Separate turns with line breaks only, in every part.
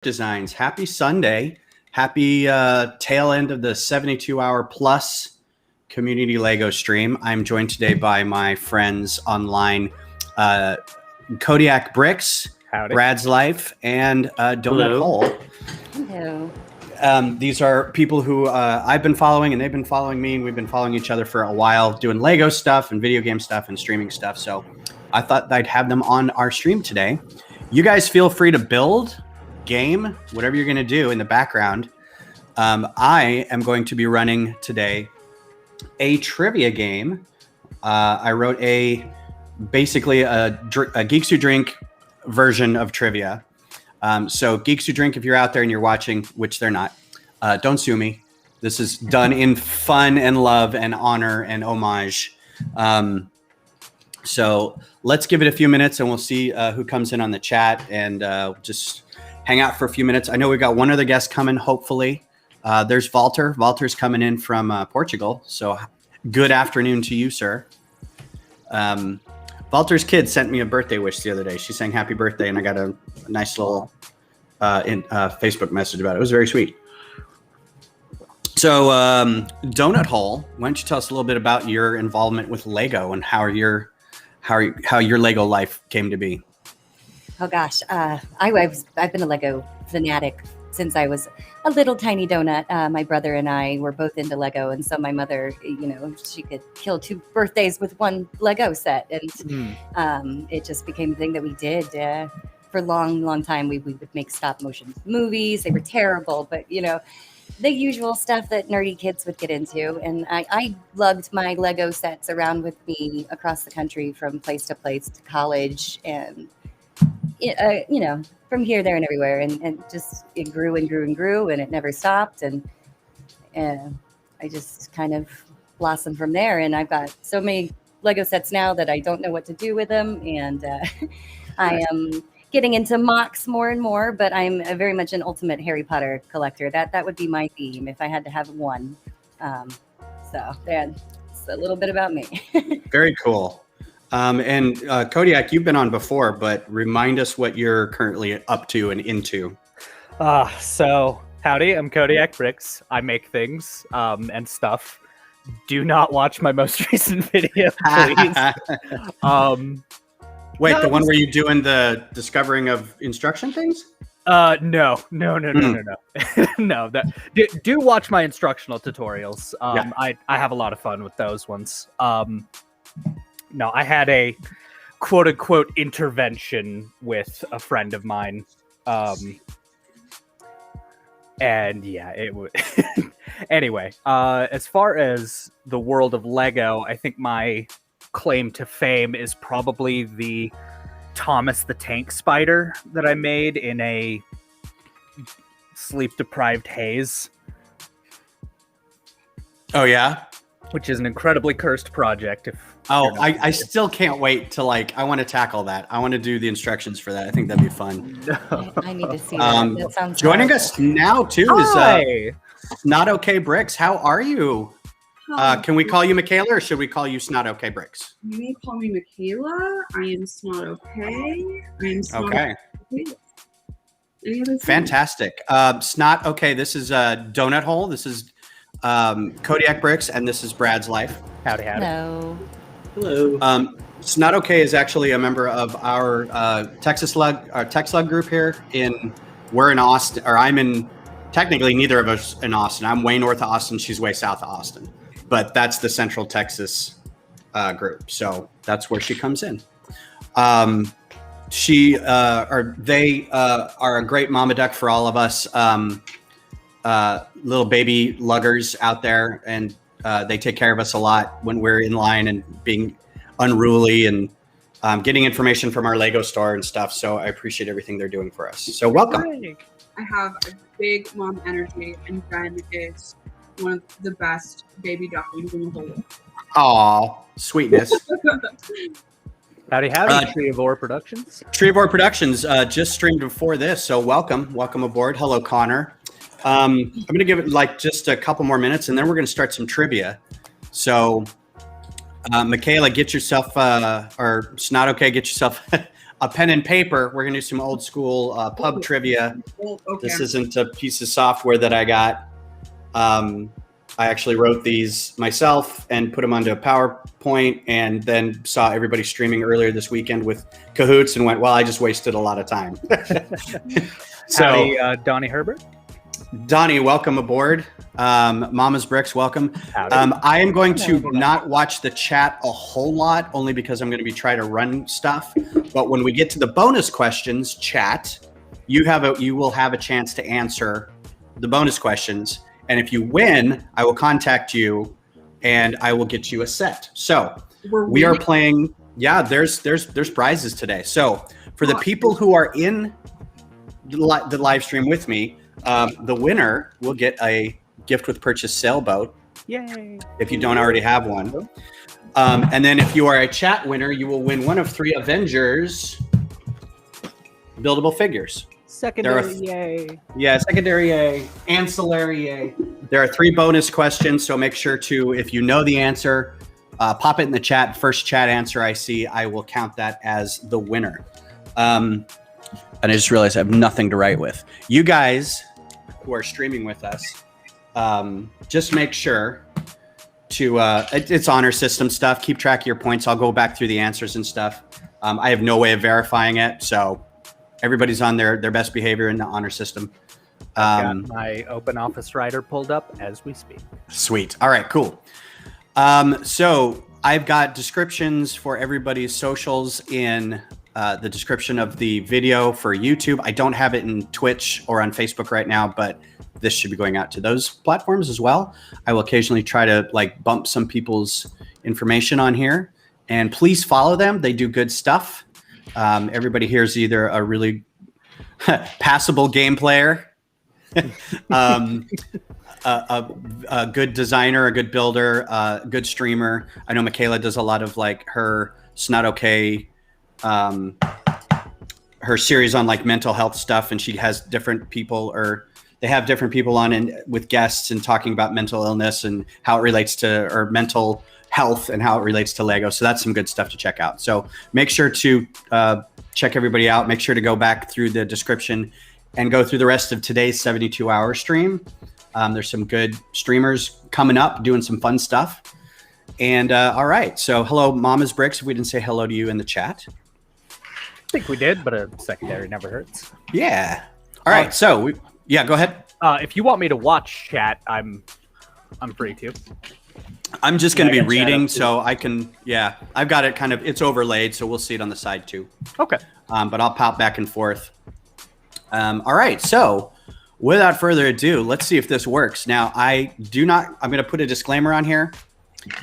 Designs. Happy Sunday. Happy tail end of the 72-hour plus community Lego stream. I'm joined today by my friends online, Kodiak Bricks,
Howdy.
Brad's Life, and Donut Hole.
Hello.
These are people who I've been following, and they've been following me, and we've been following each other for a while, doing Lego stuff and video game stuff and streaming stuff. So I thought I'd have them on our stream today. You guys feel free to build, game, whatever you're going to do in the background. I am going to be running today a trivia game. I wrote basically a Geeks Who Drink version of trivia. So Geeks Who Drink, if you're out there and you're watching, which they're not, don't sue me. This is done in fun and love and honor and homage. So let's give it a few minutes and we'll see who comes in on the chat and just hang out for a few minutes. I know we've got one other guest coming, hopefully. There's Walter. Walter's coming in from Portugal. So good afternoon to you, sir. Walter's kid sent me a birthday wish the other day. She sang happy birthday, and I got a nice little Facebook message about it. It was very sweet. So Donut Hole, why don't you tell us a little bit about your involvement with Lego and how your Lego life came to be?
Oh gosh, I've been a Lego fanatic since I was a little tiny donut. My brother and I were both into Lego, and so my mother, she could kill 2 birthdays with 1 Lego set, and it just became a thing that we did for a long time. We would make stop motion movies. They were terrible, but the usual stuff that nerdy kids would get into. And I lugged my Lego sets around with me across the country from place to place to college, and from here, there, and everywhere, and just it grew and grew and grew, and it never stopped, and I just kind of blossomed from there. And I've got so many Lego sets now that I don't know what to do with them, and I am getting into MOCs more and more, but I'm very much an ultimate Harry Potter collector. That would be my theme if I had to have one. So that's a little bit about me.
Very cool. And Kodiak, you've been on before, but remind us what you're currently up to and into.
So howdy, I'm Kodiak Bricks. I make things and stuff. Do not watch my most recent video, please.
Wait, the one where you're doing the discovering of instruction things?
No. No. Do watch my instructional tutorials.
Yeah.
I have a lot of fun with those ones. No, I had a quote-unquote intervention with a friend of mine. And yeah, it would. Anyway, as far as the world of Lego, I think my claim to fame is probably the Thomas the Tank Spider that I made in a sleep-deprived haze.
Oh, yeah?
Which is an incredibly cursed project.
I still can't wait to I want to tackle that. I want to do the instructions for that. I think that'd be fun.
I need to see that. That sounds
joining
horrible.
us now too is Snot Okay Bricks. How are you? Can we call you Michaela, or should we call you Snot Okay Bricks?
You may call me Michaela. I am Snot Okay. I am Snot
Okay.
Any other
Fantastic. Snot Okay. This is Donut Hole. This is Kodiak Bricks, and this is Brad's Life.
Howdy.
Hello.
Snot Okay is actually a member of our Tech Slug group here. We're in Austin, or I'm in. Technically, neither of us in Austin. I'm way north of Austin. She's way south of Austin, but that's the Central Texas group. So that's where she comes in. They are a great mama duck for all of us. Little baby luggers out there, and they take care of us a lot when we're in line and being unruly and getting information from our Lego store and stuff. So I appreciate everything they're doing for us. So welcome.
I have a big mom energy, and Ben is one of the best baby ducklings in the whole world.
Aw, sweetness.
Howdy, Tree of Ore Productions.
Tree of Ore Productions just streamed before this, so welcome aboard. Hello, Connor. I'm going to give it just a couple more minutes, and then we're going to start some trivia. So, Michaela, get yourself, or Snot Okay, get yourself a pen and paper. We're gonna do some old school pub trivia.
Well, okay.
This isn't a piece of software that I got. I actually wrote these myself and put them onto a PowerPoint, and then saw everybody streaming earlier this weekend with Cahoots and went, well, I just wasted a lot of time. So,
Howdy, Donnie Herbert.
Donnie, welcome aboard. Mama's Bricks, welcome. I am going to not watch the chat a whole lot, only because I'm going to be trying to run stuff. But when we get to the bonus questions, chat, you will have a chance to answer the bonus questions. And if you win, I will contact you and I will get you a set. So we are playing. Yeah, there's prizes today. So for the people who are in the live stream with me, the winner will get a gift with purchase sailboat.
Yay!
If you don't already have one. And then if you are a chat winner, you will win one of 3 Avengers buildable figures.
Secondary, yay.
Yeah, secondary yay, ancillary yay. There are 3 bonus questions, so make sure to, if you know the answer, pop it in the chat. First chat answer I see, I will count that as the winner. And I just realized I have nothing to write with. You guys who are streaming with us, just make sure to, it's honor system stuff. Keep track of your points. I'll go back through the answers and stuff. I have no way of verifying it, so everybody's on their best behavior in the honor system.
I've got my open office writer pulled up as we speak.
Sweet. All right, cool. So I've got descriptions for everybody's socials in the description of the video for YouTube. I don't have it in Twitch or on Facebook right now, but this should be going out to those platforms as well. I will occasionally try to bump some people's information on here, and please follow them. They do good stuff. Everybody here is either a really passable game player, a good designer, a good builder, a good streamer. I know Michaela does a lot of her Snot Okay, her series on mental health stuff, and she has different people, or they have different people on and with guests and talking about mental illness and how it relates to, or mental health and how it relates to Lego. So that's some good stuff to check out. So make sure to check everybody out. Make sure to go back through the description and go through the rest of today's 72-hour stream. There's some good streamers coming up doing some fun stuff. And all right. So hello, Mama's Bricks. If we didn't say hello to you in the chat.
I think we did, but a secondary never hurts.
Yeah. All right. So yeah, go ahead.
If you want me to watch chat, I'm free to.
I'm just going to be reading, so I can, I've got it it's overlaid, so we'll see it on the side too.
Okay.
But I'll pop back and forth. All right, so without further ado, let's see if this works. Now, I'm going to put a disclaimer on here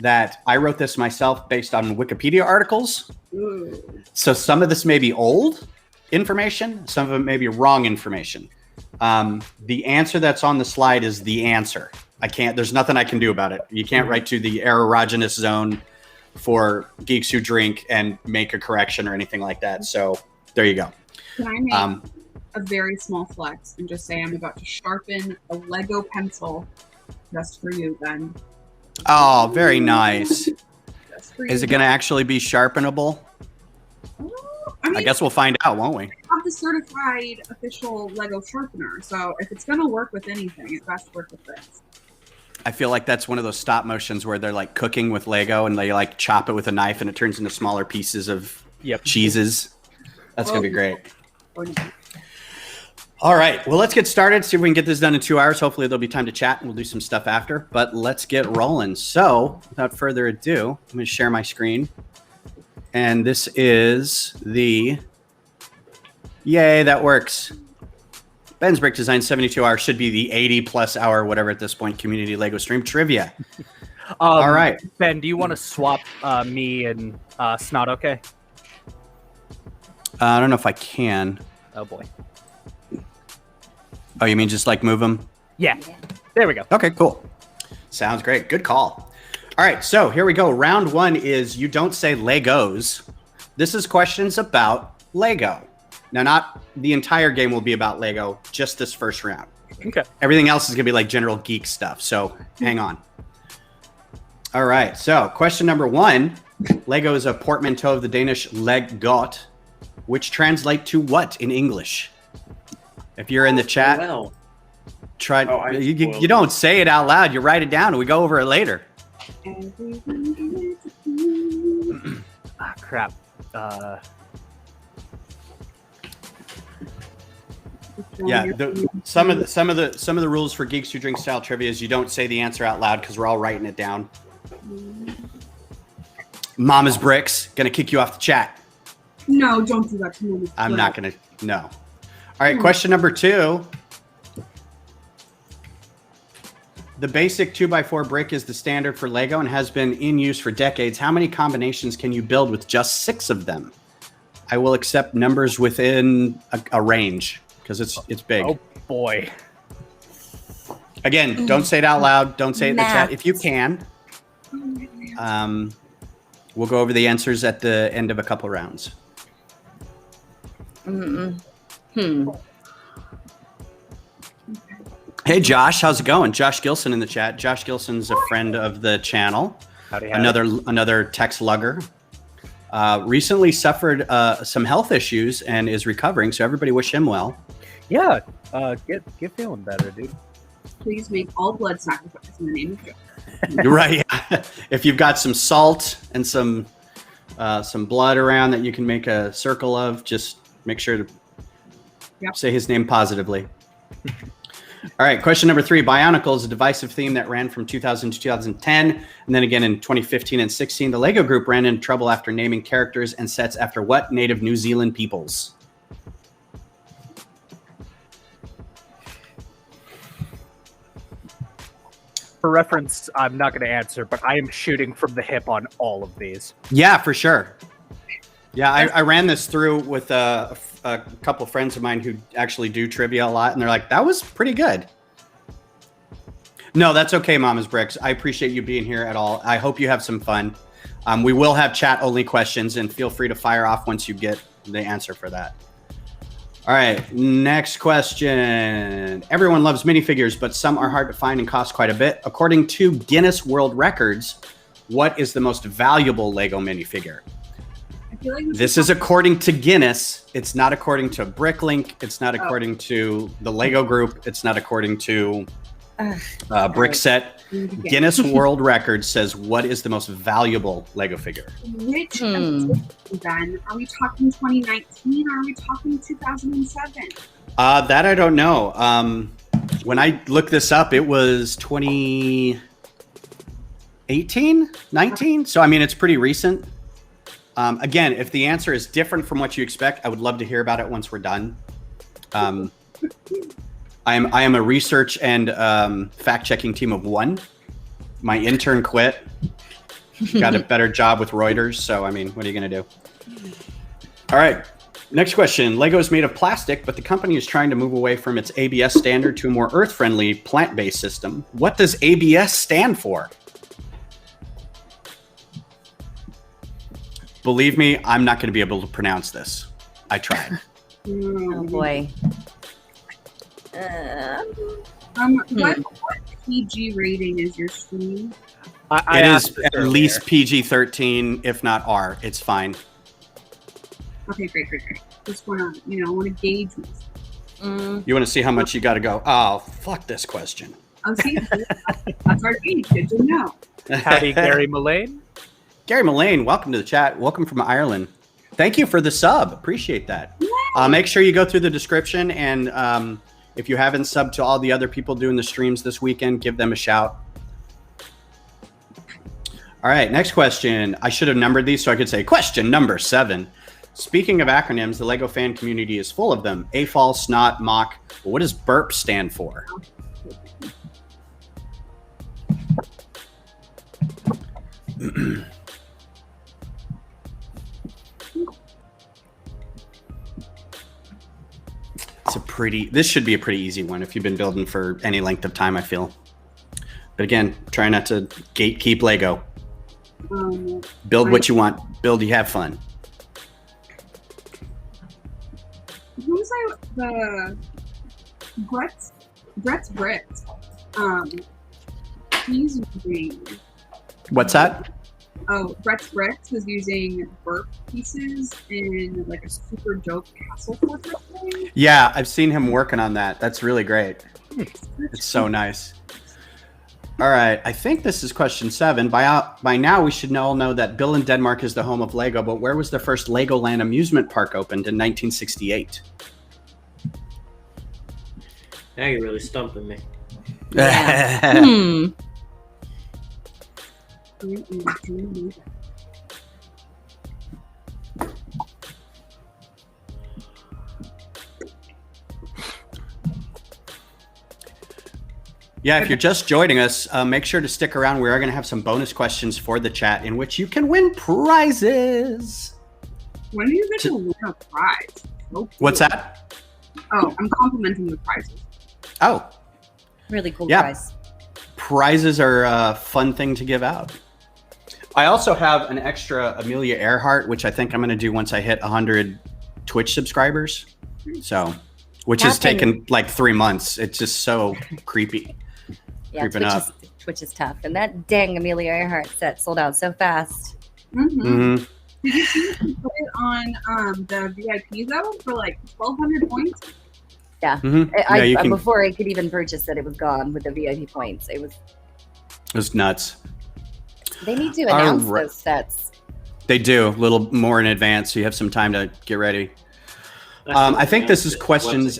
that I wrote this myself based on Wikipedia articles.
Ooh.
So some of this may be old information, some of it may be wrong information. The answer that's on the slide is the answer. There's nothing I can do about it. You can't write to the erogenous zone for Geeks Who Drink and make a correction or anything like that. So there you go.
Can I make a very small flex and just say I'm about to sharpen a Lego pencil just for you, Ben?
Oh, very nice.
Just for you.
Is it going to actually be sharpenable? I guess we'll find out, won't we?
I have the certified official Lego sharpener, so if it's going to work with anything, it best work with this.
I feel like that's one of those stop motions where they're cooking with Lego and they chop it with a knife and it turns into smaller pieces of cheeses. That's going to be great. All right. Well, let's get started. See if we can get this done in 2 hours. Hopefully there'll be time to chat and we'll do some stuff after, but let's get rolling. So without further ado, I'm going to share my screen. And this is the, yay, that works. Ben's Brick Design 72 hours should be the 80+ hour, whatever at this point, community Lego stream trivia. All right.
Ben, do you want to swap me and Snot Okay?
I don't know if I can.
Oh, boy.
Oh, you mean just move them?
Yeah. There we go.
Okay, cool. Sounds great. Good call. All right, so here we go. Round 1 is you don't say Legos. This is questions about Lego. Now, not the entire game will be about Lego, just this first round.
Okay.
Everything else is going to be general geek stuff, so hang on. All right, so question number 1. Lego is a portmanteau of the Danish leg godt, which translate to what in English? If you're in the chat,
Well,
try.
Oh,
You don't say it out loud. You write it down, and we go over it later.
Ah, crap.
Yeah, some of the rules for Geeks Who Drink style trivia is you don't say the answer out loud because we're all writing it down. Mama's Bricks gonna kick you off the chat.
No, don't do that to me.
I'm not gonna. No. All right. Question number 2. The basic 2x4 brick is the standard for Lego and has been in use for decades. How many combinations can you build with just 6 of them? I will accept numbers within a range because it's big.
Oh boy.
Again, don't say it out loud. Don't say it in the
Math.
chat if you can. We'll go over the answers at the end of a couple rounds. Hey, Josh, how's it going? Josh Gilson in the chat. Josh Gilson's a friend of the channel.
Howdy.
Another tech slugger. Recently suffered some health issues and is recovering. So everybody wish him well.
Yeah. Get feeling better, dude.
Please make all blood sacrifice in the name of Joe.
You're right. If you've got some salt and some blood around that you can make a circle of, just make sure to say his name positively. All right, question number 3. Bionicle is a divisive theme that ran from 2000 to 2010, and then again in 2015 and 16. The Lego Group ran into trouble after naming characters and sets after what native New Zealand peoples?
For reference, I'm not going to answer, but I am shooting from the hip on all of these.
Yeah, for sure. Yeah, I ran this through with a couple friends of mine who actually do trivia a lot, and they're like, that was pretty good. No, that's okay, Mama's Bricks. I appreciate you being here at all. I hope you have some fun. We will have chat-only questions, and feel free to fire off once you get the answer for that. All right, next question. Everyone loves minifigures, but some are hard to find and cost quite a bit. According to Guinness World Records, what is the most valuable Lego minifigure?
I feel like
This is according to Guinness. It's not according to Bricklink. It's not according to the Lego Group. It's not according to Brickset. Guinness World Records says what is the most valuable Lego figure?
Which then? Are we talking 2019 or are we talking 2007?
That I don't know. When I looked this up, it was 2018, 19. So, I mean, it's pretty recent. Again, if the answer is different from what you expect, I would love to hear about it once we're done. I am a research and fact-checking team of 1. My intern quit. Got a better job with Reuters. So, I mean, what are you going to do? All right. Next question. Lego is made of plastic, but the company is trying to move away from its ABS standard to a more earth-friendly, plant-based system. What does ABS stand for? Believe me, I'm not going to be able to pronounce this. I tried.
Oh boy.
What PG rating is your stream?
I
It
asked
is
this
at
earlier.
least PG-13, if not R. It's fine.
Okay, great. Just want to gauge this.
You want to see how much you got to go? Oh, fuck this question.
Oh, see, that's our gauge. Good to know.
Howdy, Gary Mullane.
Gary Mullane, welcome to the chat. Welcome from Ireland. Thank you for the sub. Appreciate that. Make sure you go through the description, and if you haven't subbed to all the other people doing the streams this weekend, give them a shout. All right, next question. I should have numbered these so I could say question number 7. Speaking of acronyms, the Lego fan community is full of them. AFOL, SNOT, MOC. But what does BURP stand for? This should be a pretty easy one if you've been building for any length of time, I feel. But again, try not to gatekeep Lego. Build what you want. Build, you have fun.
Who's the Brikx Bricks? He's doing
What's that?
Brikx Bricks is using burp pieces in like a super dope castle fortress thing.
Yeah, I've seen him working on that. That's really great. It's so nice. All right, I think this is question 7. By now, we should all know that Billund, Denmark is the home of Lego, but where was the first Legoland amusement park opened in 1968?
Now you're really stumping me.
Yeah.
Yeah, if you're just joining us, make sure to stick around. We are going to have some bonus questions for the chat in which you can win prizes.
When do you get to win a prize? So cool.
What's that?
Oh, I'm complimenting the prizes.
Oh,
Really cool
Yeah.
prize.
prizes are a fun thing to give out. I also have an extra Amelia Earhart, which I think I'm going to do once I hit 100 Twitch subscribers. So, which has
That thing-
taken like 3 months. It's just so creepy.
Yeah,
Creeping
Twitch
up.
Twitch is tough. And that dang Amelia Earhart set sold out so fast.
Mm-hmm.
hmm
Did you see them put it on the VIP though for like 1,200 points?
hmm Yeah, you can.
Before I could even purchase it, it was gone with the VIP points. It
was nuts.
They need to
All
announce
right.
those sets.
They do a little more in advance, so you have some time to get ready. I think this is questions.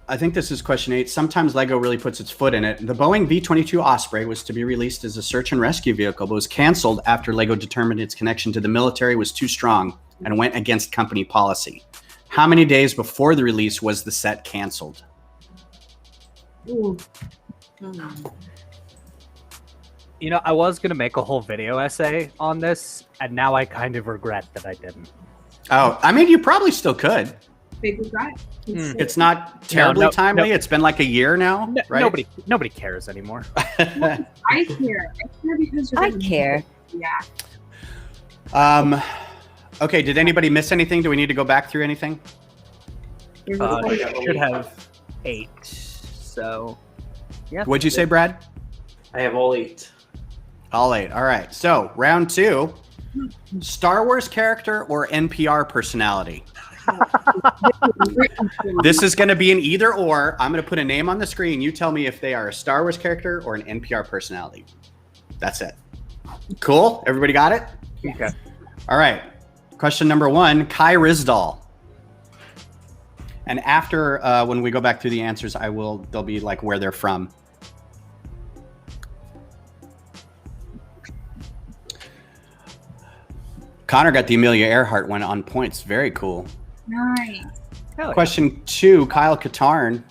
I think this is question 8. Sometimes Lego really puts its foot in it. The Boeing V-22 Osprey was to be released as a search and rescue vehicle, but was canceled after Lego determined its connection to the military was too strong and went against company policy. How many days before the release was the set canceled?
Ooh.
You know, I was going to make a whole video essay on this, and now I kind of regret that I didn't.
Oh, I mean, you probably still could.
Big regret.
It's not terribly
no,
timely.
no.
It's been like a year now,
No,
right?
Nobody cares anymore.
I care. I care because you're
I
gonna-
care.
Yeah.
Okay, did anybody miss anything? Do we need to go back through anything?
Should have 8. So, yeah.
What'd you say, Brad?
I have all 8.
All 8. All right. So, round 2. Star Wars character or NPR personality? This is going to be an either or. I'm going to put a name on the screen. You tell me if they are a Star Wars character or an NPR personality. That's it. Cool? Everybody got it?
Okay.
All right. Question number 1, Kai Rizdal. And after, when we go back through the answers, they'll be like where they're from. Connor got the Amelia Earhart one on points. Very cool.
Nice.
Hell yeah.
Question 2, Kyle Katarn.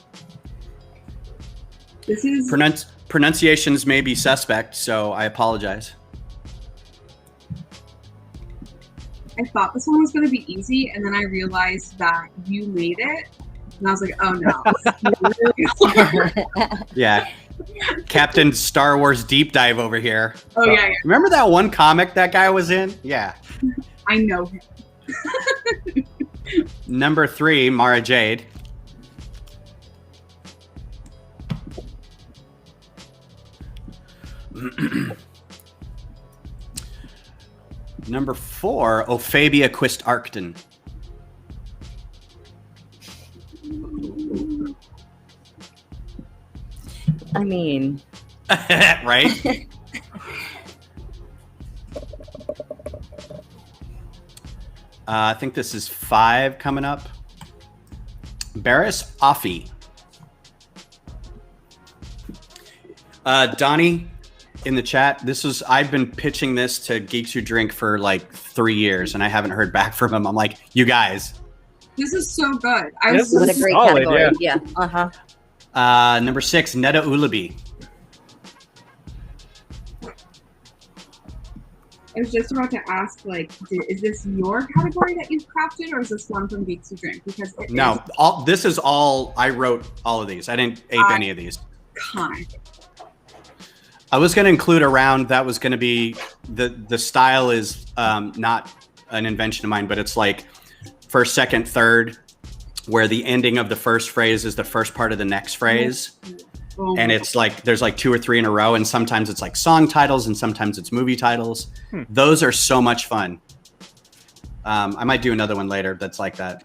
This is
Pronunciations may be suspect, so I apologize.
I thought this one was going to be easy, and then I realized that you made it, and I was like, oh no.
Yeah. Captain Star Wars Deep Dive over here.
Oh yeah,
Remember that one comic that guy was in? Yeah.
I know him.
Number 3, Mara Jade. Number 4, Ophabia Quist Arcton.
I mean,
Right? I think this is 5 coming up. Barris Offie. Donnie in the chat, I've been pitching this to Geeks Who Drink for like 3 years and I haven't heard back from him. I'm like, you guys.
This is so good.
This
what a
is
great
solid,
category. Yeah. Uh-huh.
Number 6, Neda Ulabi.
I was just about to ask, like, is this your category that you've crafted, or is this one from Geeks Who Drink? Because it
No, this is all, I wrote all of these. I didn't ape any of these.
is kind.
I was going to include a round that was going to be, the style is not an invention of mine, but it's like first, second, third, where the ending of the first phrase is the first part of the next phrase.
Oh
and
my
it's like there's like 2 or 3 in a row, and sometimes it's like song titles and sometimes it's movie titles. Those are so much fun. I might do another one later that's like that.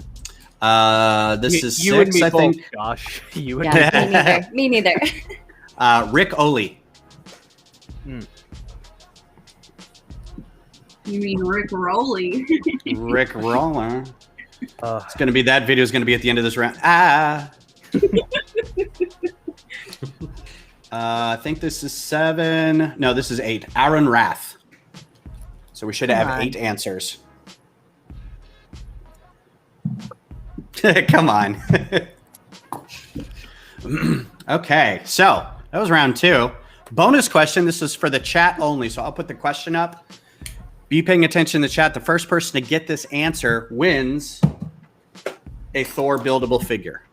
This is
you
6,
and me
I
both,
think.
Josh. You and
Yeah, me neither.
Rick Oley.
You mean Rick Rowley?
Rick Roller.
Uh,
It's gonna be that video is gonna be at the end of this round. I think this is 7. No, this is 8. Aaron Rath. So we should have
Come on.
8 answers. Come on. Okay, so that was round 2. Bonus question. This is for the chat only. So I'll put the question up. Be paying attention in the chat. The first person to get this answer wins a Thor buildable figure.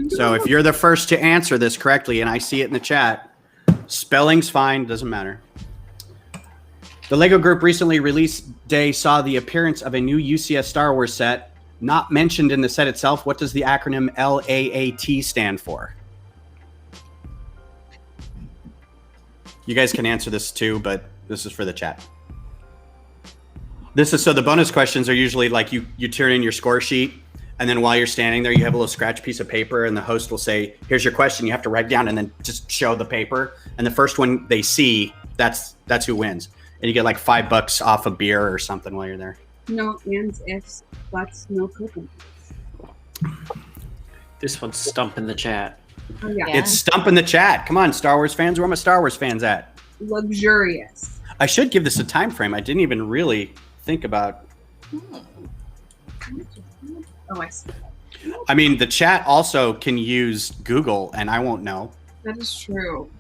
So if you're the first to answer this correctly, and I see it in the chat, spelling's fine, doesn't matter. The LEGO Group recently release day saw the appearance of a new UCS Star Wars set, not mentioned in the set itself. What does the acronym LAAT stand for? You guys can answer this too, but this is for the chat. This is so the bonus questions are usually like you turn in your score sheet, and then while you're standing there, you have a little scratch piece of paper, and the host will say, "Here's your question." You have to write down and then just show the paper, and the first one they see, that's who wins, and you get like $5 off a beer or something while you're there.
No ands, ifs, buts, no cooking.
This one's stumping the chat.
Oh yeah.
Yeah.
It's stumping the chat. Come on, Star Wars fans. Where are my Star Wars fans at?
Luxurious.
I should give this a time frame. I didn't even really think about.
Oh, I see.
I mean, the chat also can use Google, and I won't know.
That is true.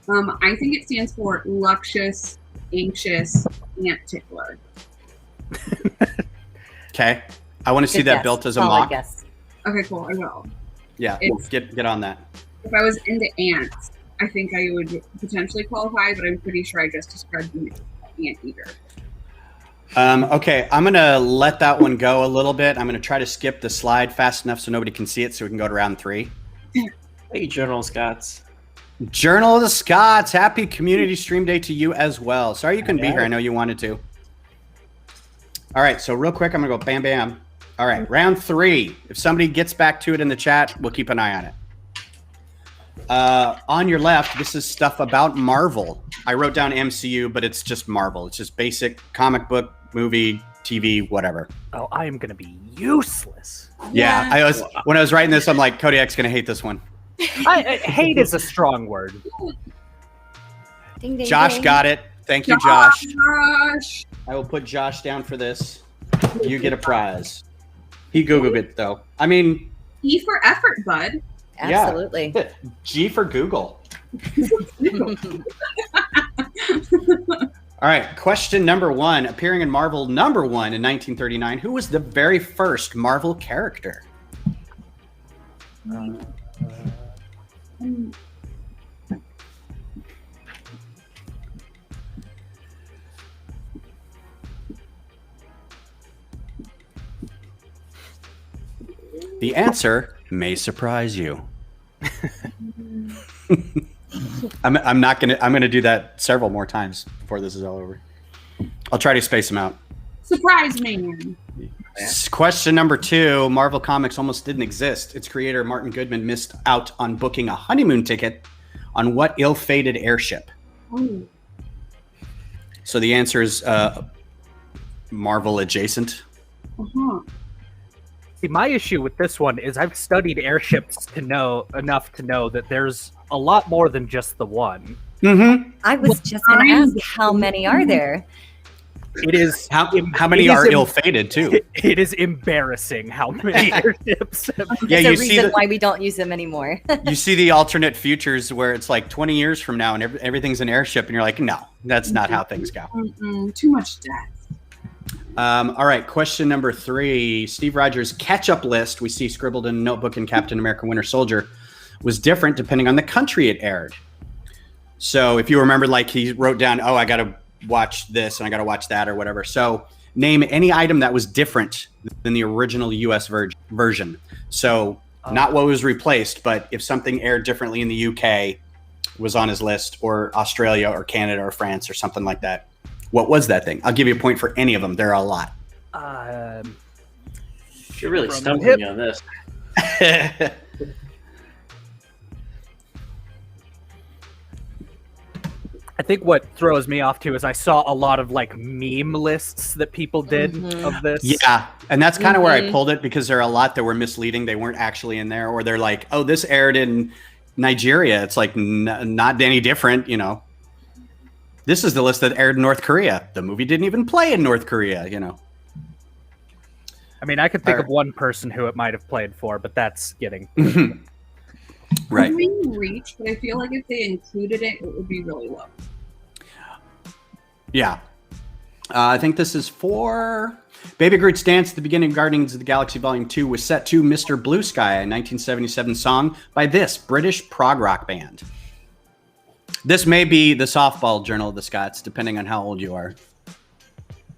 I think it stands for Luxious, Anxious, Ant Tickler.
Okay, I want to see
Good
that
guess.
built as a
Solid
mock.
guess.
Okay, cool. I will.
Yeah,
It's-
get on that.
If I was into ants, I think I would potentially qualify, but I'm pretty sure I just described an anteater.
Okay, I'm gonna let that one go a little bit. I'm gonna try to skip the slide fast enough so nobody can see it, so we can go to round 3.
Hey, Journal Scots.
Journal of the Scots, happy community stream day to you as well. Sorry you couldn't be here. I know you wanted to. All right, so real quick, I'm gonna go bam, bam. All right, round 3. If somebody gets back to it in the chat, we'll keep an eye on it. On your left, this is stuff about Marvel. I wrote down MCU, but it's just Marvel. It's just basic comic book, movie, TV, whatever.
oh, I am going to be useless.
Yeah, when I was writing this, I'm like, Kodiak's gonna hate this one.
Hate is a strong word.
Ding, ding,
Josh
ding.
got it. Thank you, Josh.
Josh!
I will put Josh down for this. You get a prize. He Googled it, though. I mean,
E for effort, bud.
Absolutely.
G for Google. All right, question number 1. Appearing in Marvel number 1 in 1939, who was the very first Marvel character? The answer may surprise you. I'm gonna do that several more times before this is all over. I'll try to space them out.
Surprise man.
Question number 2. Marvel Comics almost didn't exist. Its creator, Martin Goodman, missed out on booking a honeymoon ticket on what ill-fated airship?
Oh.
So the answer is Marvel adjacent.
Uh-huh.
See, my issue with this one is I've studied airships to know enough to know that there's a lot more than just the one.
Mm-hmm.
I was just going to ask, how many are there?
It is
How many
it is
are
im-
ill-fated too?
It is embarrassing how many airships have.
Yeah,
There's
you
a
see
reason why we don't use them anymore.
You see the alternate futures where it's like 20 years from now and everything's an airship, and you're like, no, that's not how things go.
Too much death.
All right, question number 3. Steve Rogers' catch-up list we see scribbled in a notebook in Captain America Winter Soldier was different depending on the country it aired. So if you remember, like he wrote down, oh, I got to watch this and I got to watch that or whatever. So name any item that was different than the original US version. So Not what was replaced, but if something aired differently in the UK, was on his list, or Australia or Canada or France or something like that. What was that thing? I'll give you a point for any of them. There are a lot.
You're really stumping me on this.
I think what throws me off too is I saw a lot of like meme lists that people did of this.
Yeah, and that's kind of where I pulled it, because there are a lot that were misleading. They weren't actually in there, or they're like, oh, this aired in Nigeria. It's like not any different, you know. This is the list that aired in North Korea. The movie didn't even play in North Korea, you know.
I mean, I could think of one person who it might have played for, but that's getting...
Right.
I'm reading Reach, but I feel like if they included it, it would be really low.
Yeah. I think this is for... Baby Groot's Dance at the beginning of Guardians of the Galaxy Volume 2 was set to Mr. Blue Sky, a 1977 song by this British prog rock band. This may be the softball Journal of the Scots, depending on how old you are.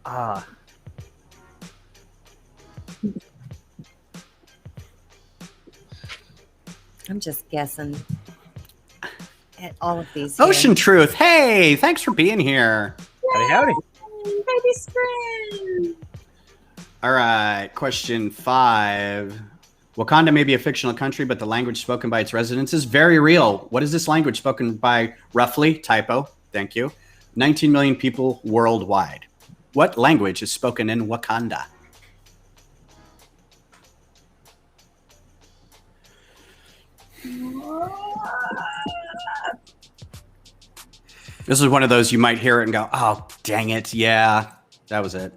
I'm just guessing at all of these.
Ocean Truth. Hey, thanks for being here.
Howdy, howdy.
Baby spring.
All right, question 5. Wakanda may be a fictional country, but the language spoken by its residents is very real. What is this language spoken by roughly, typo, thank you, 19 million people worldwide? What language is spoken in Wakanda? This is one of those you might hear it and go, oh, dang it. Yeah, that was it.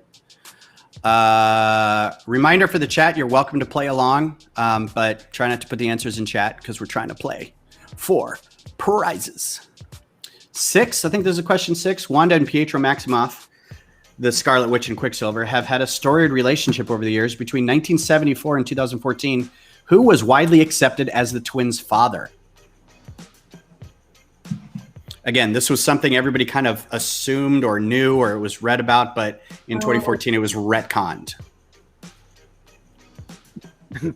Reminder for the chat, you're welcome to play along, but try not to put the answers in chat because we're trying to play for prizes. 6, I think there's a question 6. Wanda and Pietro Maximoff, the Scarlet Witch and Quicksilver, have had a storied relationship over the years. Between 1974 and 2014, who was widely accepted as the twins' father? Again, this was something everybody kind of assumed or knew or it was read about, but in 2014 it was retconned.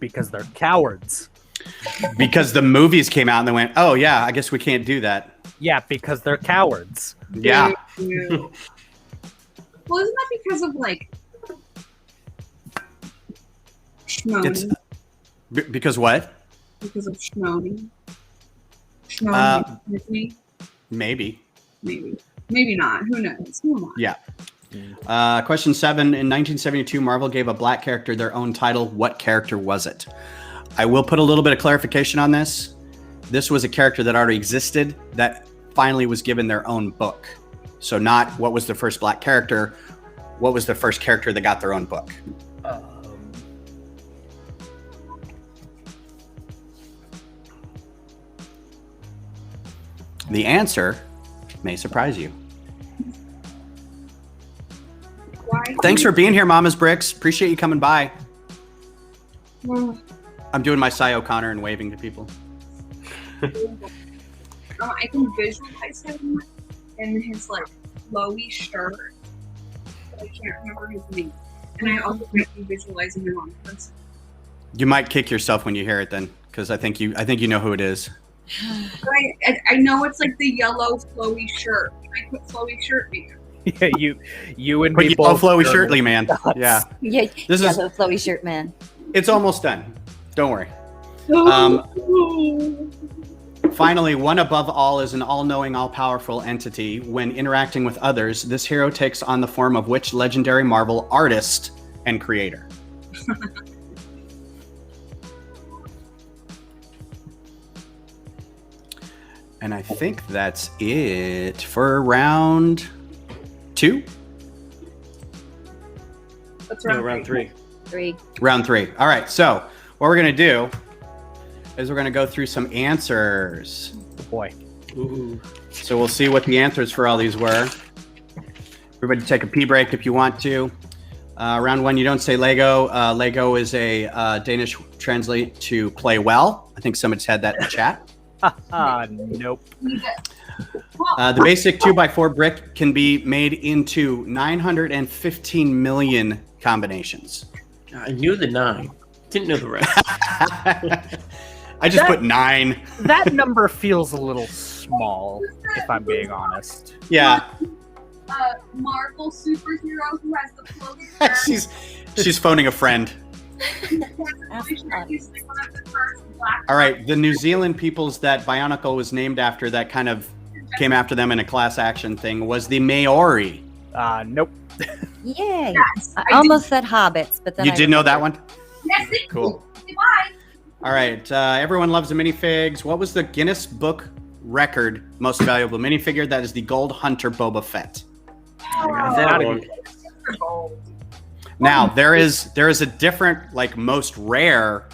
Because they're cowards.
Because the movies came out and they went, oh yeah, I guess we can't do that.
Yeah, because they're cowards.
Yeah.
Well, isn't that because of like Shmoney?
Because what?
Because of Shmoney. Shmoney. Disney?
Maybe.
Maybe not. Who knows? Who am I?
Yeah. Question 7. In 1972, Marvel gave a black character their own title. What character was it? I will put a little bit of clarification on this. This was a character that already existed that finally was given their own book. So not what was the first black character, what was the first character that got their own book. The answer may surprise you. Thanks for being here, Mama's Bricks. Appreciate you coming by. I'm doing my Cy O'Connor and waving to people.
I can visualize him in his like flowy shirt, but I can't remember his name. And I also might be visualizing the wrong person.
You might kick yourself when you hear it then, because I think you know who it is.
I know it's like the yellow flowy shirt. I put flowy shirt man.
Yeah, you and me
both.
both.
Flowy shirtly man. Yeah.
Yeah,
This is
the flowy shirt man.
It's almost done. Don't worry. Finally, one above all is an all-knowing, all-powerful entity. When interacting with others, this hero takes on the form of which legendary Marvel artist and creator? And I think that's it for round 2.
That's
Round 3.
3.
Round 3. All right. So what we're going to do is we're going to go through some answers.
Oh boy.
Ooh.
So we'll see what the answers for all these were. Everybody take a pee break if you want to. Round 1, you don't say Lego. Lego is a Danish translate to play well. I think somebody's had that in the chat.
Nope.
The basic 2x4 brick can be made into 915 million combinations.
I knew the 9. Didn't know the rest.
I just put 9.
That number feels a little small, if I'm being honest.
Yeah.
Marvel superhero who has the floating
she's phoning a friend. All right, the New Zealand peoples that Bionicle was named after, that kind of came after them in a class action thing, was the Maori.
Nope.
Yay!
Yes,
I almost said hobbits, but then
You
I
did know that one?
Yes, thank
Cool.
you. Bye.
All right, everyone loves the minifigs. What was the Guinness Book record most valuable minifigure? That is the Gold Hunter Boba Fett.
That one.
Now there is a different, like, most rare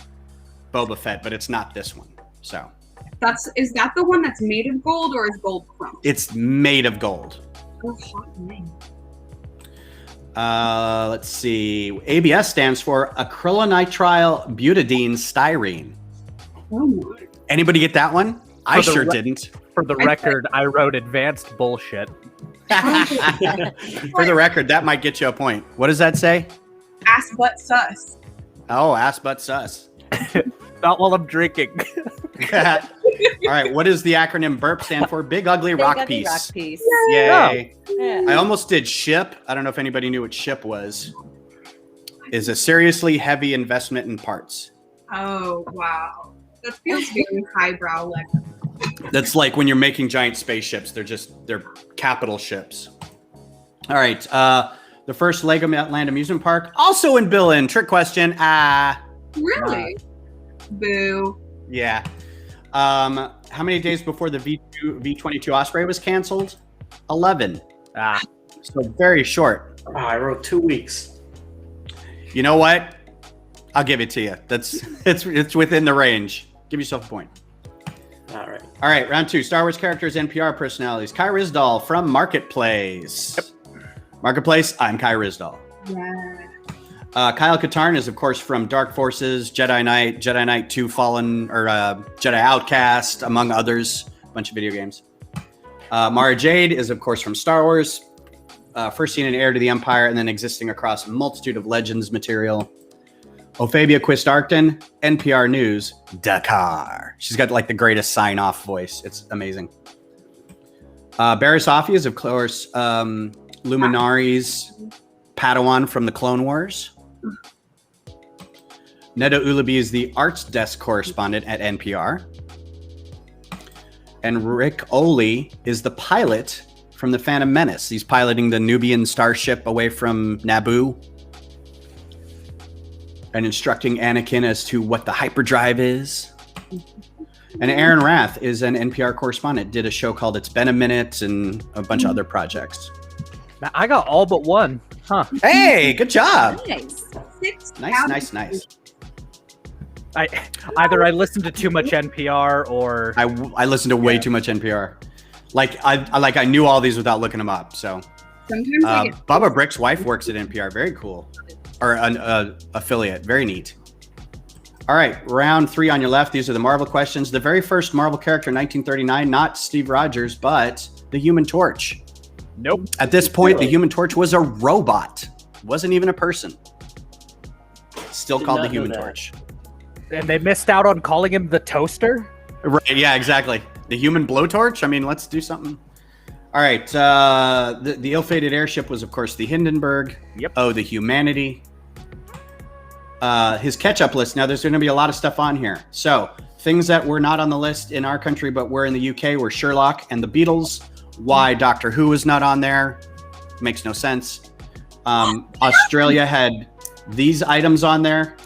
Boba Fett, but it's not this one. So
Is that the one that's made of gold or is gold chrome?
it's made of gold.
Oh, hot name.
Let's see. ABS stands for acrylonitrile butadiene styrene.
Oh my.
Anybody get that one? I
For the
sure
re-
didn't.
For the record, I wrote advanced bullshit.
For the record, that might get you a point. What does that say?
Ass butt sus.
Oh, ass butt sus.
Not while I'm drinking.
All right. What does the acronym BURP stand for? Big Ugly Rock
Big ugly
Piece.
rock piece.
Yay.
Yeah.
I almost did SHIP. I don't know if anybody knew what SHIP was. Is a seriously heavy investment in parts.
Oh wow. That feels very highbrow Lego.
That's like when you're making giant spaceships. They're capital ships. All right. The first Legoland amusement park, also in Billin. Trick question.
Really? Boo.
Yeah. How many days before the V22 Osprey was canceled? 11. So very short.
Oh, I wrote 2 weeks.
You know what? I'll give it to you. It's within the range. Give yourself a point.
All right.
All right, round 2. Star Wars characters, NPR personalities. Kai Rizdal from Marketplace. Yep. Marketplace, I'm Kai Rizdal.
Yeah.
Kyle Katarn is, of course, from Dark Forces, Jedi Knight 2 Fallen, or Jedi Outcast, among others. A bunch of video games. Mara Jade is, of course, from Star Wars. First seen in Heir to the Empire, and then existing across a multitude of Legends material. Ophabia Quist-Arcton, NPR News, Dakar. She's got like the greatest sign-off voice. It's amazing. Barriss Offee is, of course, Luminari's Padawan from the Clone Wars. Neda Ulaby is the arts desk correspondent at NPR. And Rick Oley is the pilot from the Phantom Menace. He's piloting the Nubian starship away from Naboo and instructing Anakin as to what the hyperdrive is. And Aaron Rath is an NPR correspondent, did a show called It's Been a Minute and a bunch of other projects.
Now, I got all but one. Huh.
Hey, good job.
Nice.
Nice.
Either I listened to too much NPR or
I listened to way too much NPR. I knew all these without looking them up. So
Sometimes I get
Bubba Brick's wife works at NPR. Very cool. Or an affiliate. Very neat. All right, round 3 on your left. These are the Marvel questions. The very first Marvel character in 1939, not Steve Rogers, but the Human Torch.
nope.
At this point, the Human Torch was a robot. Wasn't even a person. Still
Did
called the
not know
Human
that.
Torch.
And they missed out on calling him the toaster.
Right, yeah, exactly. The Human Blowtorch? I mean, let's do something. All right, the ill-fated airship was, of course, the Hindenburg.
Yep.
Oh, the Humanity. His catch-up list. Now, there's going to be a lot of stuff on here. So, things that were not on the list in our country but were in the UK were Sherlock and the Beatles. Why Doctor Who was not on there makes no sense. Australia had these items on there.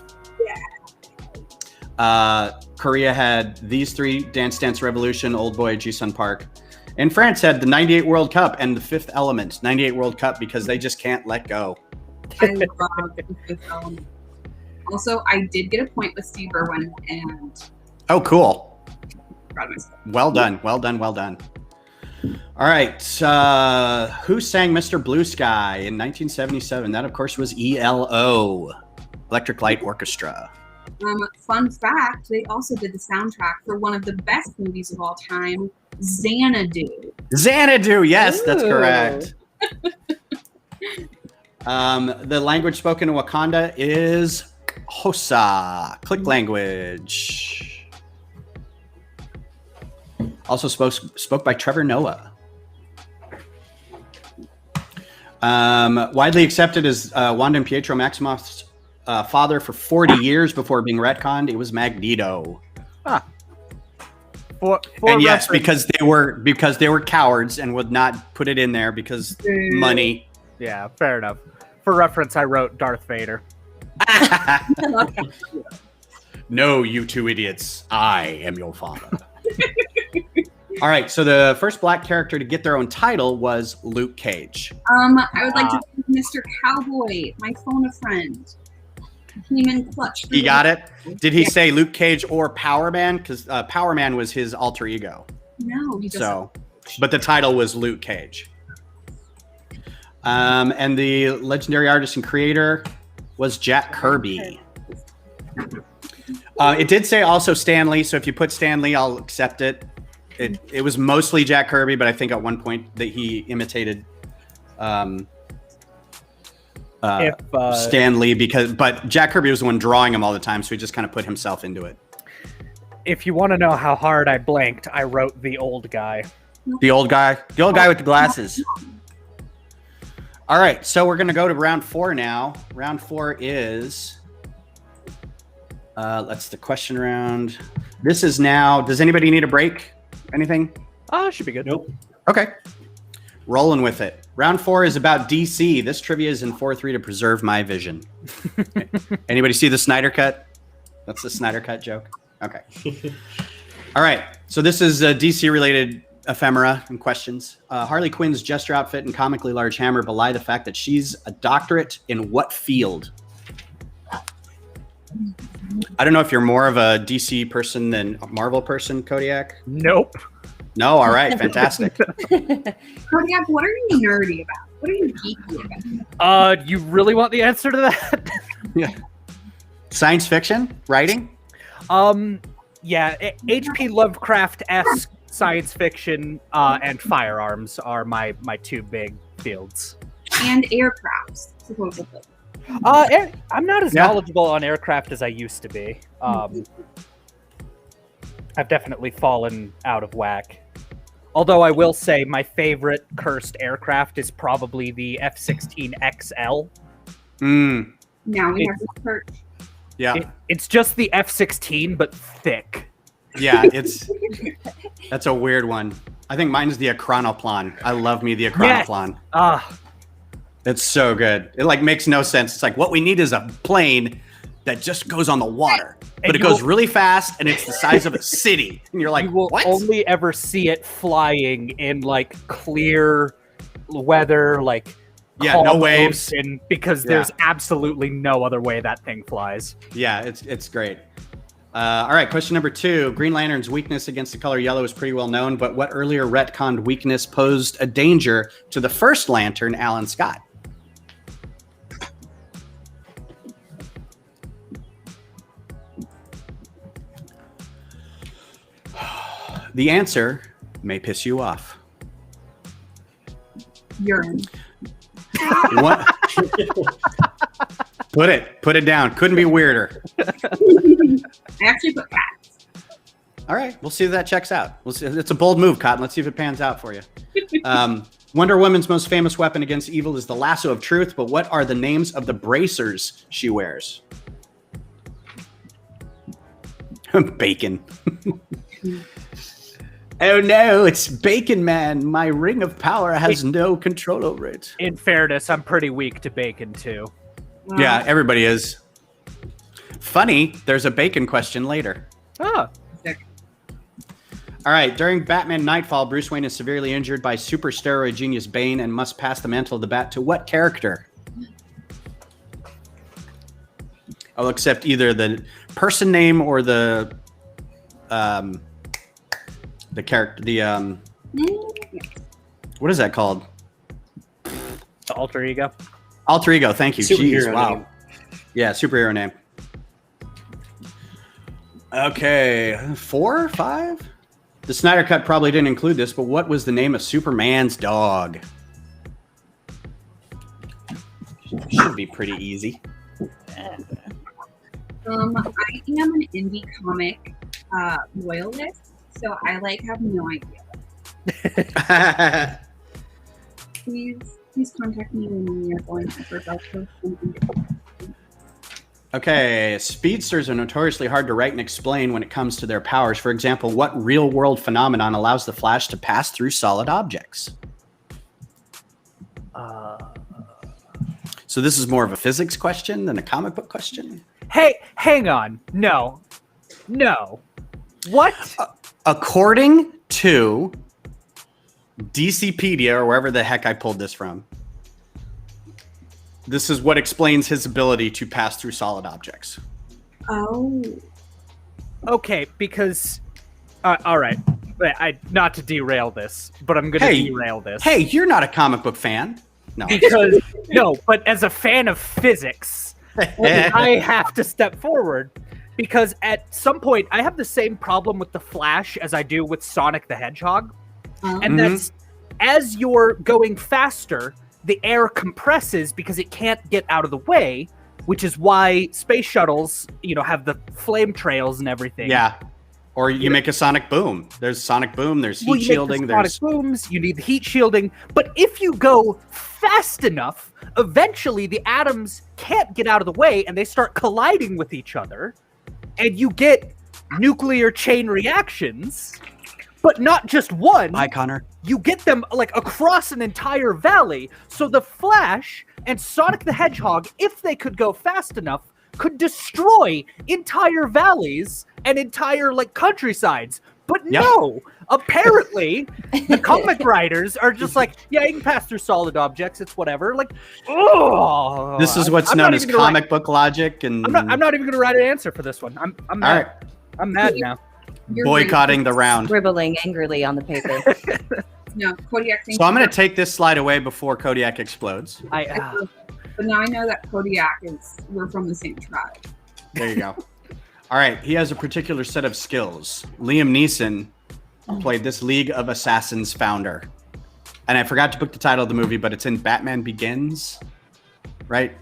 Korea had these 3, Dance Dance Revolution, Old Boy, Jisun Park. And France had the 98 World Cup and the Fifth Element. 98 World Cup because they just can't let go.
I love the Fifth Element. Also, I did get a point with Steve Irwin and
Oh, cool.
proud of myself.
Well done. All right. Who sang Mr. Blue Sky in 1977? That, of course, was ELO, Electric Light Orchestra.
Fun fact, they also did the soundtrack for one of the best movies of all time, Xanadu.
Xanadu, yes, that's
Ooh.
correct. The language spoken in Wakanda is Hosa. Click language. Also spoke by Trevor Noah. Widely accepted as Wanda and Pietro Maximoff's father for 40 years before being retconned. It was Magneto.
Huh.
And yes, because they were cowards and would not put it in there because money.
Yeah, fair enough. For reference, I wrote Darth Vader.
No, you two idiots. I am your father. All right, so the first black character to get their own title was Luke Cage.
I would like to thank Mr. Cowboy, my phone a friend. Came in clutch.
He got it? Did he say Luke Cage or Power Man? Because Power Man was his alter ego.
No, he doesn't.
So, but the title was Luke Cage. And the legendary artist and creator was Jack Kirby. It did say also Stan Lee, so if you put Stan Lee, I'll accept it. It was mostly Jack Kirby, but I think at one point that he imitated Stan Lee but Jack Kirby was the one drawing him all the time, so he just kind of put himself into it.
If you want to know how hard I blanked, I wrote the old guy.
The old guy with the glasses. All right, so we're going to go to round 4 now. Round 4 is that's the question round. This is now, does anybody need a break? Anything?
Should be good.
Nope.
Okay. Rolling with it. Round 4 is about DC. This trivia is in 4-3 to preserve my vision. Anybody see the Snyder Cut? That's the Snyder Cut joke? Okay. All right. So this is DC-related ephemera and questions. Harley Quinn's gesture outfit and comically large hammer belie the fact that she's a doctorate in what field? I don't know if you're more of a DC person than a Marvel person, Kodiak.
Nope.
No? All right. Fantastic.
Kodiak, what are you nerdy about? What are you geeky about?
You really want the answer to that?
Yeah. Science fiction? Writing?
Yeah. H.P. Lovecraft-esque science fiction and firearms are my two big fields.
And aircrafts, supposedly.
I'm not as knowledgeable on aircraft as I used to be. I've definitely fallen out of whack. Although I will say my favorite cursed aircraft is probably the F-16XL.
Now we have the perch.
Yeah.
It's just the F-16, but thick.
Yeah, that's a weird one. I think mine's the Acronoplan. I love me the Acronoplan.
Yes.
It's so good. It like makes no sense. It's like what we need is a plane that just goes on the water, but it goes really fast and it's the size of a city. And you're like,
you will
what?
only ever see it flying in like clear weather, like
no waves,
because there's absolutely no other way that thing flies.
Yeah, it's great. All right, question number 2. Green Lantern's weakness against the color yellow is pretty well known, but what earlier retconned weakness posed a danger to the first Lantern, Alan Scott? The answer may piss you off.
Urine.
What? Put it down. Couldn't be weirder.
I actually put cats.
All right, we'll see if that checks out. We'll see. It's a bold move, Cotton. Let's see if it pans out for you. Wonder Woman's most famous weapon against evil is the lasso of truth, but what are the names of the bracers she wears? Bacon. Oh no, it's Bacon Man. My ring of power has no control over it.
In fairness, I'm pretty weak to bacon too.
Yeah, everybody is. Funny, there's a bacon question later.
Ah.
All right, during Batman Nightfall, Bruce Wayne is severely injured by super steroid genius Bane and must pass the mantle of the bat to what character? I'll accept either the person name or the character, what is that called?
The alter ego.
Alter ego, thank you.
Superhero
Jeez, wow.
name.
Yeah, superhero name. Okay, 4 or 5? The Snyder Cut probably didn't include this, but what was the name of Superman's dog? Should be pretty easy.
I am an indie comic loyalist, so I have no idea. Please contact me when we are going for Belfast.
Okay, speedsters are notoriously hard to write and explain when it comes to their powers. For example, what real-world phenomenon allows the Flash to pass through solid objects? So this is more of a physics question than a comic book question?
Hey, hang on. No. What?
According to DCpedia, or wherever the heck I pulled this from, this is what explains his ability to pass through solid objects.
Oh.
Okay, because... all right. Not to derail this, but I'm going to derail this.
Hey, you're not a comic book fan. No.
Because, no, but as a fan of physics, I have to step forward. Because at some point, I have the same problem with the Flash as I do with Sonic the Hedgehog. And that's, as you're going faster, the air compresses because it can't get out of the way, which is why space shuttles, have the flame trails and everything.
Yeah. Or you make a sonic boom. There's sonic boom. There's heat shielding.
There's sonic booms. You need the heat shielding. But if you go fast enough, eventually the atoms can't get out of the way and they start colliding with each other. And you get nuclear chain reactions, but not just one.
Hi, Connor.
You get them across an entire valley. So the Flash and Sonic the Hedgehog, if they could go fast enough, could destroy entire valleys and entire countrysides. But no, apparently the comic writers are just you can pass through solid objects. It's whatever.
This is what's known as comic book logic, and
I'm not even going to write an answer for this one. I'm mad.
All right.
I'm mad now.
Boycotting the round.
Scribbling angrily on the paper.
No, Kodiak.
So I'm going to take this slide away before Kodiak explodes.
But now I know that Kodiak we're from the same tribe.
There you go. All right, he has a particular set of skills. Liam Neeson played this League of Assassins founder. And I forgot to put the title of the movie, but it's in Batman Begins, right?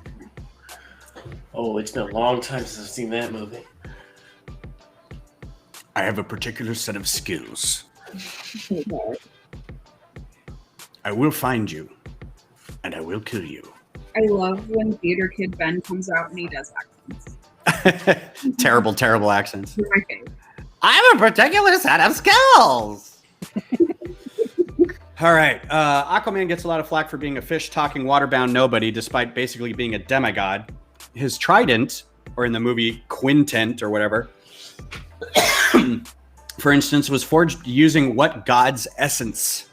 Oh, it's been a long time since I've seen that movie.
I have a particular set of skills. I will find you, and I will kill you.
I love when theater kid Ben comes out and he does accents.
Terrible accents.
They're my favorite.
I have a particular set of skills. All right. Aquaman gets a lot of flack for being a fish-talking, waterbound nobody, despite basically being a demigod. His trident, or in the movie Quintent or whatever, for instance, was forged using what god's essence?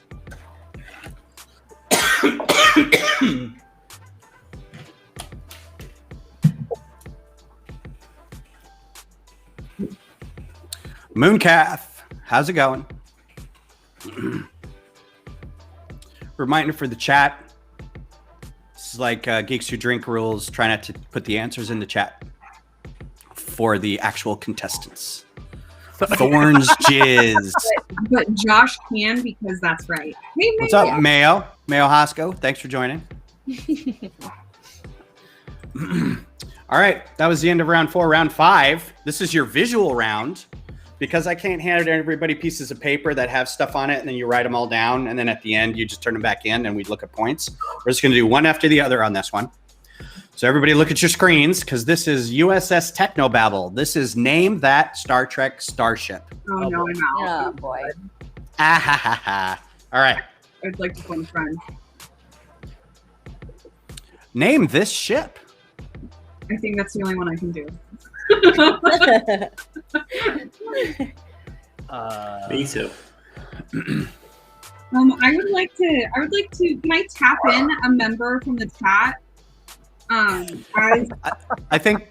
Mooncalf, how's it going? Reminder for the chat. This is like Geeks Who Drink rules. Try not to put the answers in the chat for the actual contestants. Thorns jizz.
But Josh can because that's right. Hey,
what's up, Mayo? Mayo Hosko, thanks for joining. All right, that was the end of round 4. Round 5. This is your visual round. Because I can't hand everybody pieces of paper that have stuff on it, and then you write them all down, and then at the end, you just turn them back in, and we look at points. We're just going to do one after the other on this one. So everybody look at your screens, because this is USS Technobabble. This is Name That Star Trek Starship.
Oh, no, I'm out.
Oh, boy.
Ah, ha, ha, ha. All right.
I'd like to phone a friend.
Name this ship.
I think that's the only one I can do.
Me too.
I would like to. Can I tap in a member from the chat?
I think.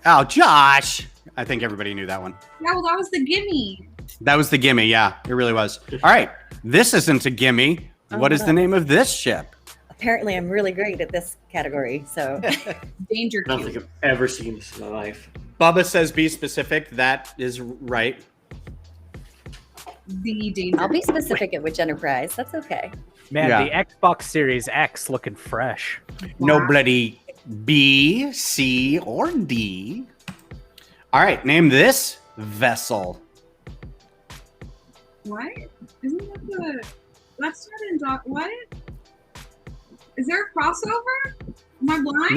Oh, Josh. I think everybody knew that one.
Yeah, well, that was the gimme.
That was the gimme. Yeah, it really was. All right. This isn't a gimme. What is the name of this ship?
Apparently, I'm really great at this category. So,
Danger
I don't think I've ever seen this in my life.
Bubba says be specific. That is right.
The Danger.
I'll be specific at which enterprise. That's okay.
Man,
Yeah.
the Xbox Series X looking fresh.
No bloody B, C, or D. All right, name this vessel.
What? Isn't that that's not in what? Is there a crossover? Am I blind?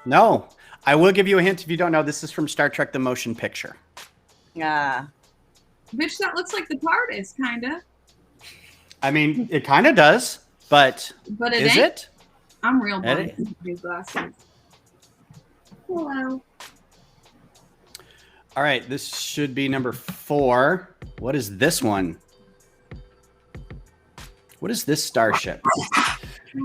No. I will give you a hint if you don't know. This is from Star Trek: The Motion Picture.
Yeah.
Bitch, that looks like the TARDIS, kinda.
I mean, it kind of does, but
But it
is
ain't.
it?
I'm real blind.
It-
with these glasses. Hello.
All right, this should be number 4. What is this one? What is this starship?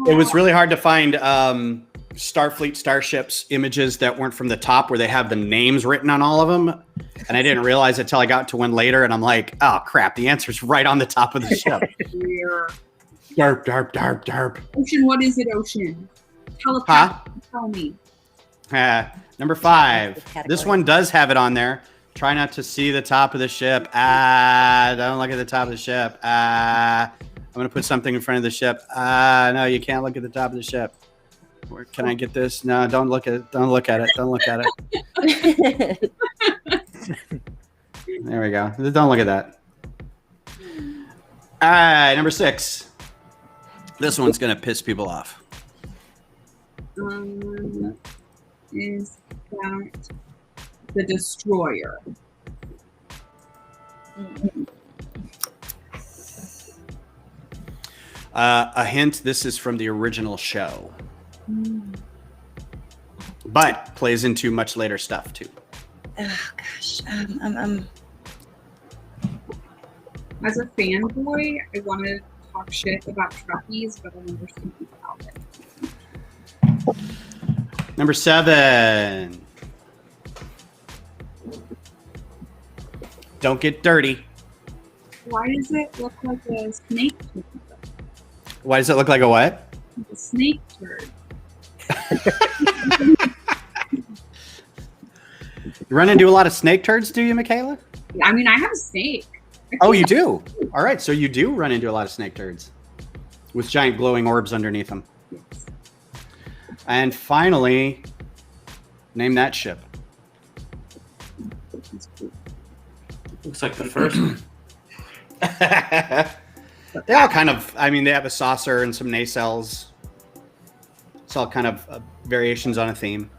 It was really hard to find Starfleet starships images that weren't from the top where they have the names written on all of them. And I didn't realize it until I got to one later, and I'm like, oh, crap, the answer's right on the top of the ship.
Here.
Darp, darp, darp, darp.
Ocean, what is it, Ocean? Tell me.
Number 5.
Category.
This one does have it on there. Try not to see the top of the ship. Don't look at the top of the ship. I'm going to put something in front of the ship. No, you can't look at the top of the ship. Where can I get this? No, don't look at it. Don't look at it. Don't look at it. There we go. Don't look at that. All right, number 6. This one's going to piss people off.
Is that the Destroyer?
A hint, this is from the original show. But plays into much later stuff, too.
Oh gosh.
As a fanboy, I want to talk shit about Trekkies, but I've never seen people out there.
Number 7. Don't get dirty.
Why does it look like a snake turd?
Why does it look like a what?
Like a snake turd.
You run into a lot of snake turds, do you, Michaela?
I mean, I have a snake.
Oh, you do? All right, so you do run into a lot of snake turds with giant glowing orbs underneath them.
Yes.
And finally, name that ship.
Looks like the first one.
They all kind of, I mean, they have a saucer and some nacelles. It's all kind of variations on a theme.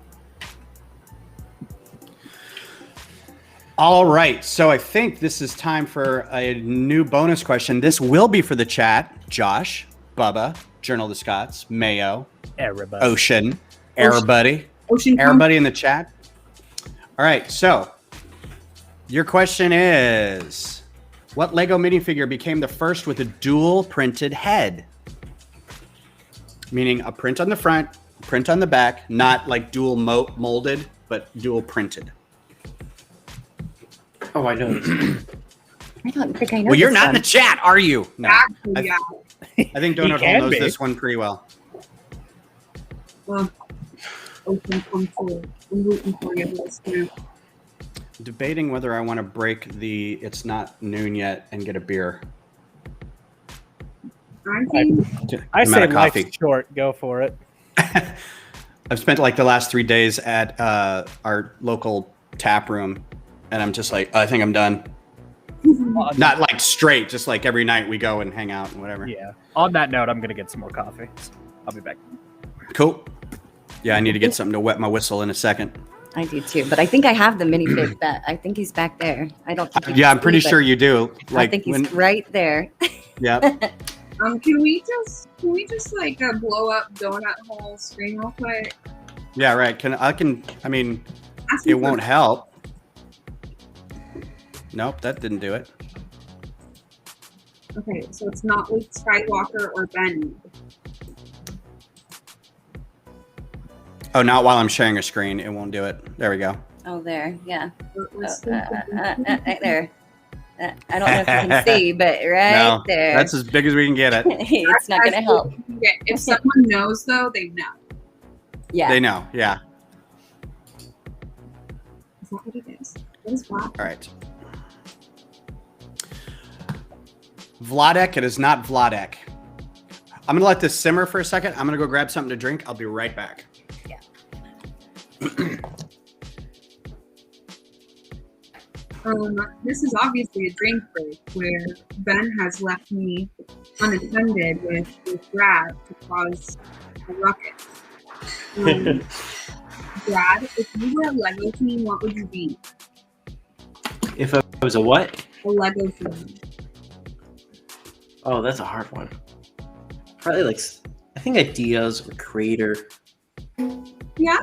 All right, so I think this is time for a new bonus question. This will be for the chat. Josh, Bubba, Journal of the Scots, Mayo,
Everybody.
Ocean, everybody.
Ocean.
Everybody in the chat. All right, so your question is, what Lego minifigure became the first with a dual printed head? Meaning a print on the front, print on the back, not like dual molded, but dual printed.
Oh, I know this.
I don't think I know.
Well, you're
this
not in
one.
the chat, are you? No.
Actually, yeah.
I think Donut Hole
can
knows
be.
this one pretty well.
Well, Ocean, come forward. I'm rooting for you. Let's do.
Debating whether I want to break the it's not noon yet and get a beer.
I think
I
I'm
say
out of coffee.
life's short. Go for it.
I've spent like the last 3 days at our local tap room, and I'm just like, I think I'm done. Not like straight, just like every night we go and hang out and whatever.
Yeah. On that note, I'm gonna get some more coffee. I'll be back.
Cool. Yeah, I need to get something to wet my whistle in a second.
I do too, but I think I have the minifig that I think he's back there. I don't think. you
Yeah,
can
I'm pretty
see,
sure
but
you do.
I think he's right there.
Yeah.
can we just like blow up Donut Hole screen real quick?
Yeah, right. I mean,
Ask me
it
for-
won't help. Nope, that didn't do it.
Okay, so it's not Luke Skywalker or Ben.
Oh, not while I'm sharing a screen. It won't do it. There we go.
Oh, there, yeah.
Let's
There. I don't know if you can see, but right
No,
there.
That's as big as we can get it.
It's not gonna help.
If someone knows, though, they know.
Yeah.
They know. Yeah.
Is that what it is? What is that?
All right. Vladek. It is not Vladek. I'm going to let this simmer for a second. I'm going to go grab something to drink. I'll be right back.
Yeah.
This is obviously a drink break where Ben has left me unattended with Brad to cause a ruckus. Brad, if you were a Lego team, what would you be?
If I was a what?
A Lego team.
Oh, that's a hard one. Probably like, I think ideas or creator.
Yeah?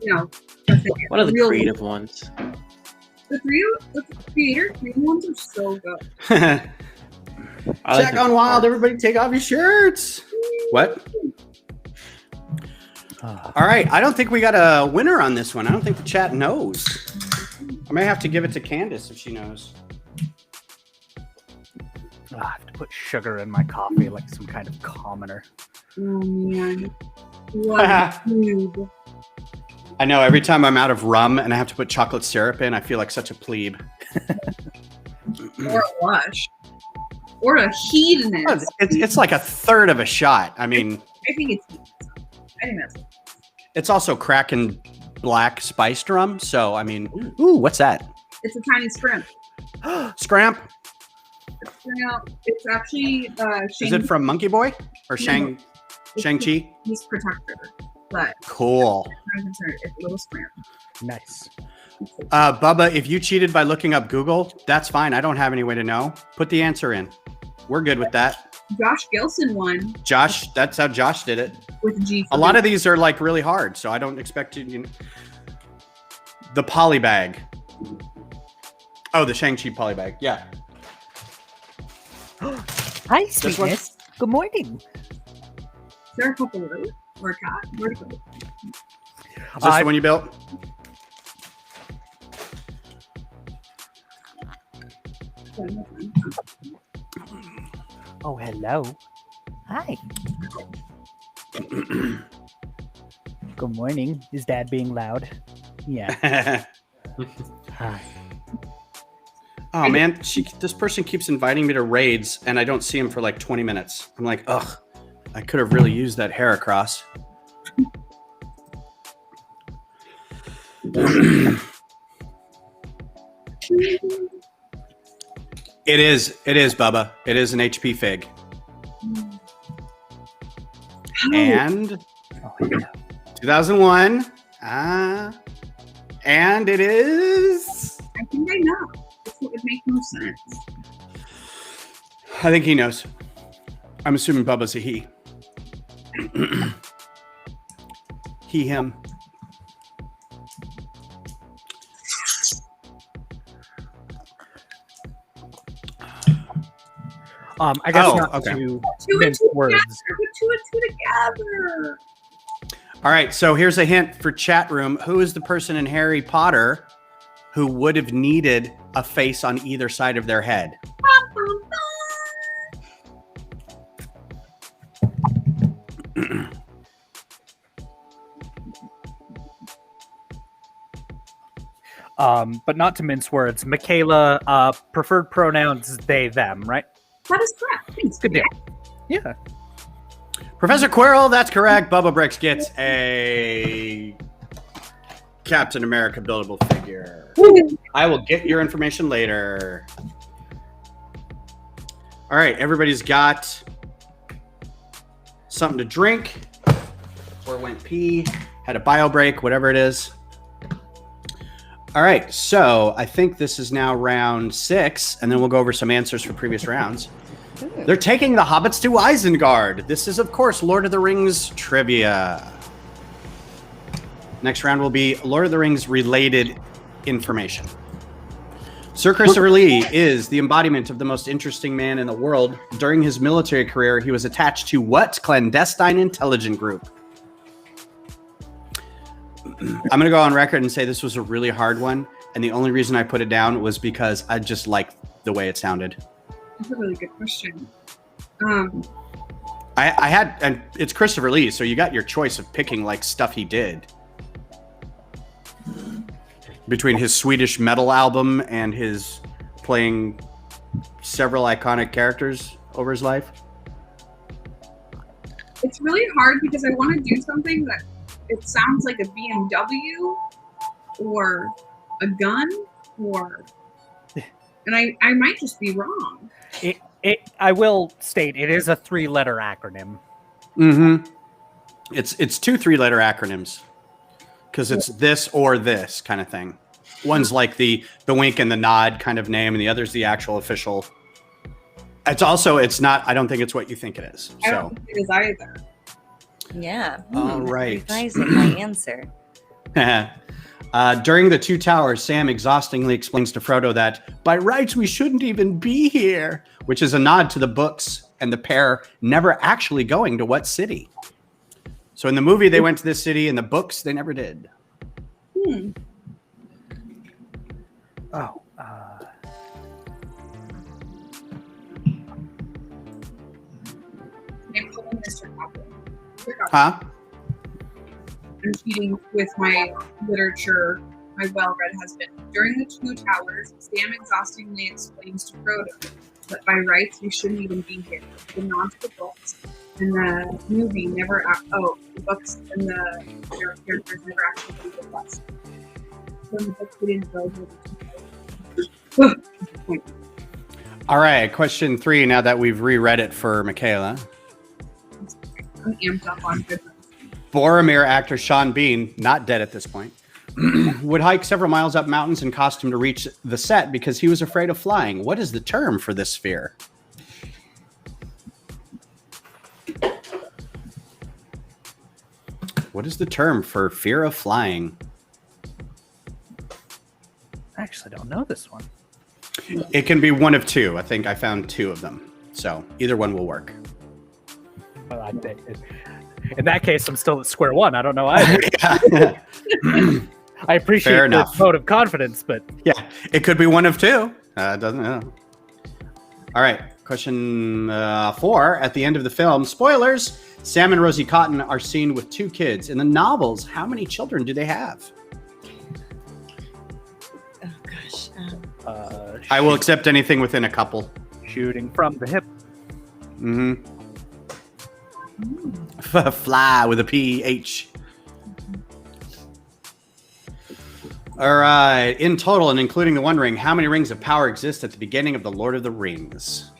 No. That's it.
What are the
Real-
creative ones?
The creator ones are so good.
I like
Check
the-
on Wild. Everybody take off your shirts. What? All right. I don't think we got a winner on this one. I don't think the chat knows. I may have to give it to Candace if she knows.
I have to put sugar in my coffee like some kind of commoner.
Oh man. What a noob.
I know. Every time I'm out of rum and I have to put chocolate syrup in, I feel like such a plebe.
Or a lush. Or a hedonist.
It's like a third of a shot. I mean,
I think it's I think that's
it's also Kraken black spiced rum. So, I mean, ooh, what's that?
it's a tiny scrimp.
Scramp?
It's actually
Is it from Monkey Boy or Shang-Chi?
He's protector. But
Cool.
I'm concerned it's a little scrimp.
Nice.
Bubba, if you cheated by looking up Google, that's fine. I don't have any way to know. Put the answer in. We're good with that.
Josh Gilson won
Josh, that's how Josh did it.
with G.
A lot of these are like really hard, so I don't expect you. The polybag. Oh, the Shang-Chi polybag. Yeah.
Hi,
This one?
sweetness. Good morning.
Is there a couple of those? Or a cat? Where'd it go?
Is this the one you built?
Oh, hello. Hi. Good morning. Is Dad being loud? Yeah. Hi.
Oh man, this person keeps inviting me to raids, and I don't see him for like 20 minutes. I'm like, ugh, I could have really used that hair across. It is, Bubba. It is an HP fig. And
Oh, yeah.
2001. And it is.
I think I know. This would make no sense.
I think he knows. I'm assuming Bubba's a he. He, him.
I guess
Oh,
not
okay.
to
Two and
mince
two
words.
together. Put two and two together.
All right, so here's a hint for chat room. Who is the person in Harry Potter who would have needed a face on either side of their head?
But not to mince words. Michaela, preferred pronouns they, them, right?
That is correct. Thanks.
Good deal. Yeah.
Professor Quirrell, that's correct. Bubba Bricks gets a Captain America buildable figure. I will get your information later. All right, everybody's got something to drink, or went pee, had a bio break, whatever it is. All right, so I think this is now round 6, and then we'll go over some answers for previous rounds. They're taking the hobbits to Isengard. This is, of course, Lord of the Rings trivia. Next round will be Lord of the Rings related information. Sir Christopher Lee is the embodiment of the most interesting man in the world. During his military career, he was attached to what clandestine intelligence group? I'm going to go on record and say this was a really hard one. And the only reason I put it down was because I just liked the way it sounded.
That's a really good question.
I had, and it's Christopher Lee, so you got your choice of picking like stuff he did. Between his Swedish metal album and his playing several iconic characters over his life.
It's really hard because I want to do something that it sounds like a BMW, or a gun, or and I might just be wrong.
I will state it is a 3-letter acronym.
Mm-hmm. It's 2 3-letter acronyms because it's this or this kind of thing. One's like the wink and the nod kind of name, and the other's the actual official. It's not. I don't think it's what you think it is.
I don't think it is either.
Yeah.
All right.
Revising my answer.
During the Two Towers, Sam exhaustingly explains to Frodo that by rights we shouldn't even be here, which is a nod to the books and the pair never actually going to what city. So in the movie, they went to this city. In the books, they never did.
Oh.
I'm pulling Mr. Copper.
Huh?
I'm cheating with my literature, my well-read husband. During the Two Towers, Sam exhaustingly explains to Frodo that by rights we shouldn't even be here. The nod to the books and the movie never. The books and the characters never actually leave the quest. So in the books we didn't go to the Two Towers.
All right. Question 3. Now that we've reread it for Michaela,
I'm amped up on goodness.
Boromir actor Sean Bean, not dead at this point, would hike several miles up mountains in costume to reach the set because he was afraid of flying. What is the term for this fear? What is the term for fear of flying?
I actually don't know this one.
It can be one of 2. I think I found 2 of them. So either one will work.
Well, in that case, I'm still at square one. I don't know either. I appreciate
Fair
the
enough.
vote of confidence, but
Yeah, it could be one of 2. Doesn't know. All right, question 4. At the end of the film, spoilers, Sam and Rosie Cotton are seen with 2 kids. In the novels, how many children do they have?
Oh gosh.
I will accept anything within a couple.
shooting from the hip.
Mm-hmm. Fly with a PH. All right. In total, and including the One Ring, how many rings of power exist at the beginning of the Lord of the Rings?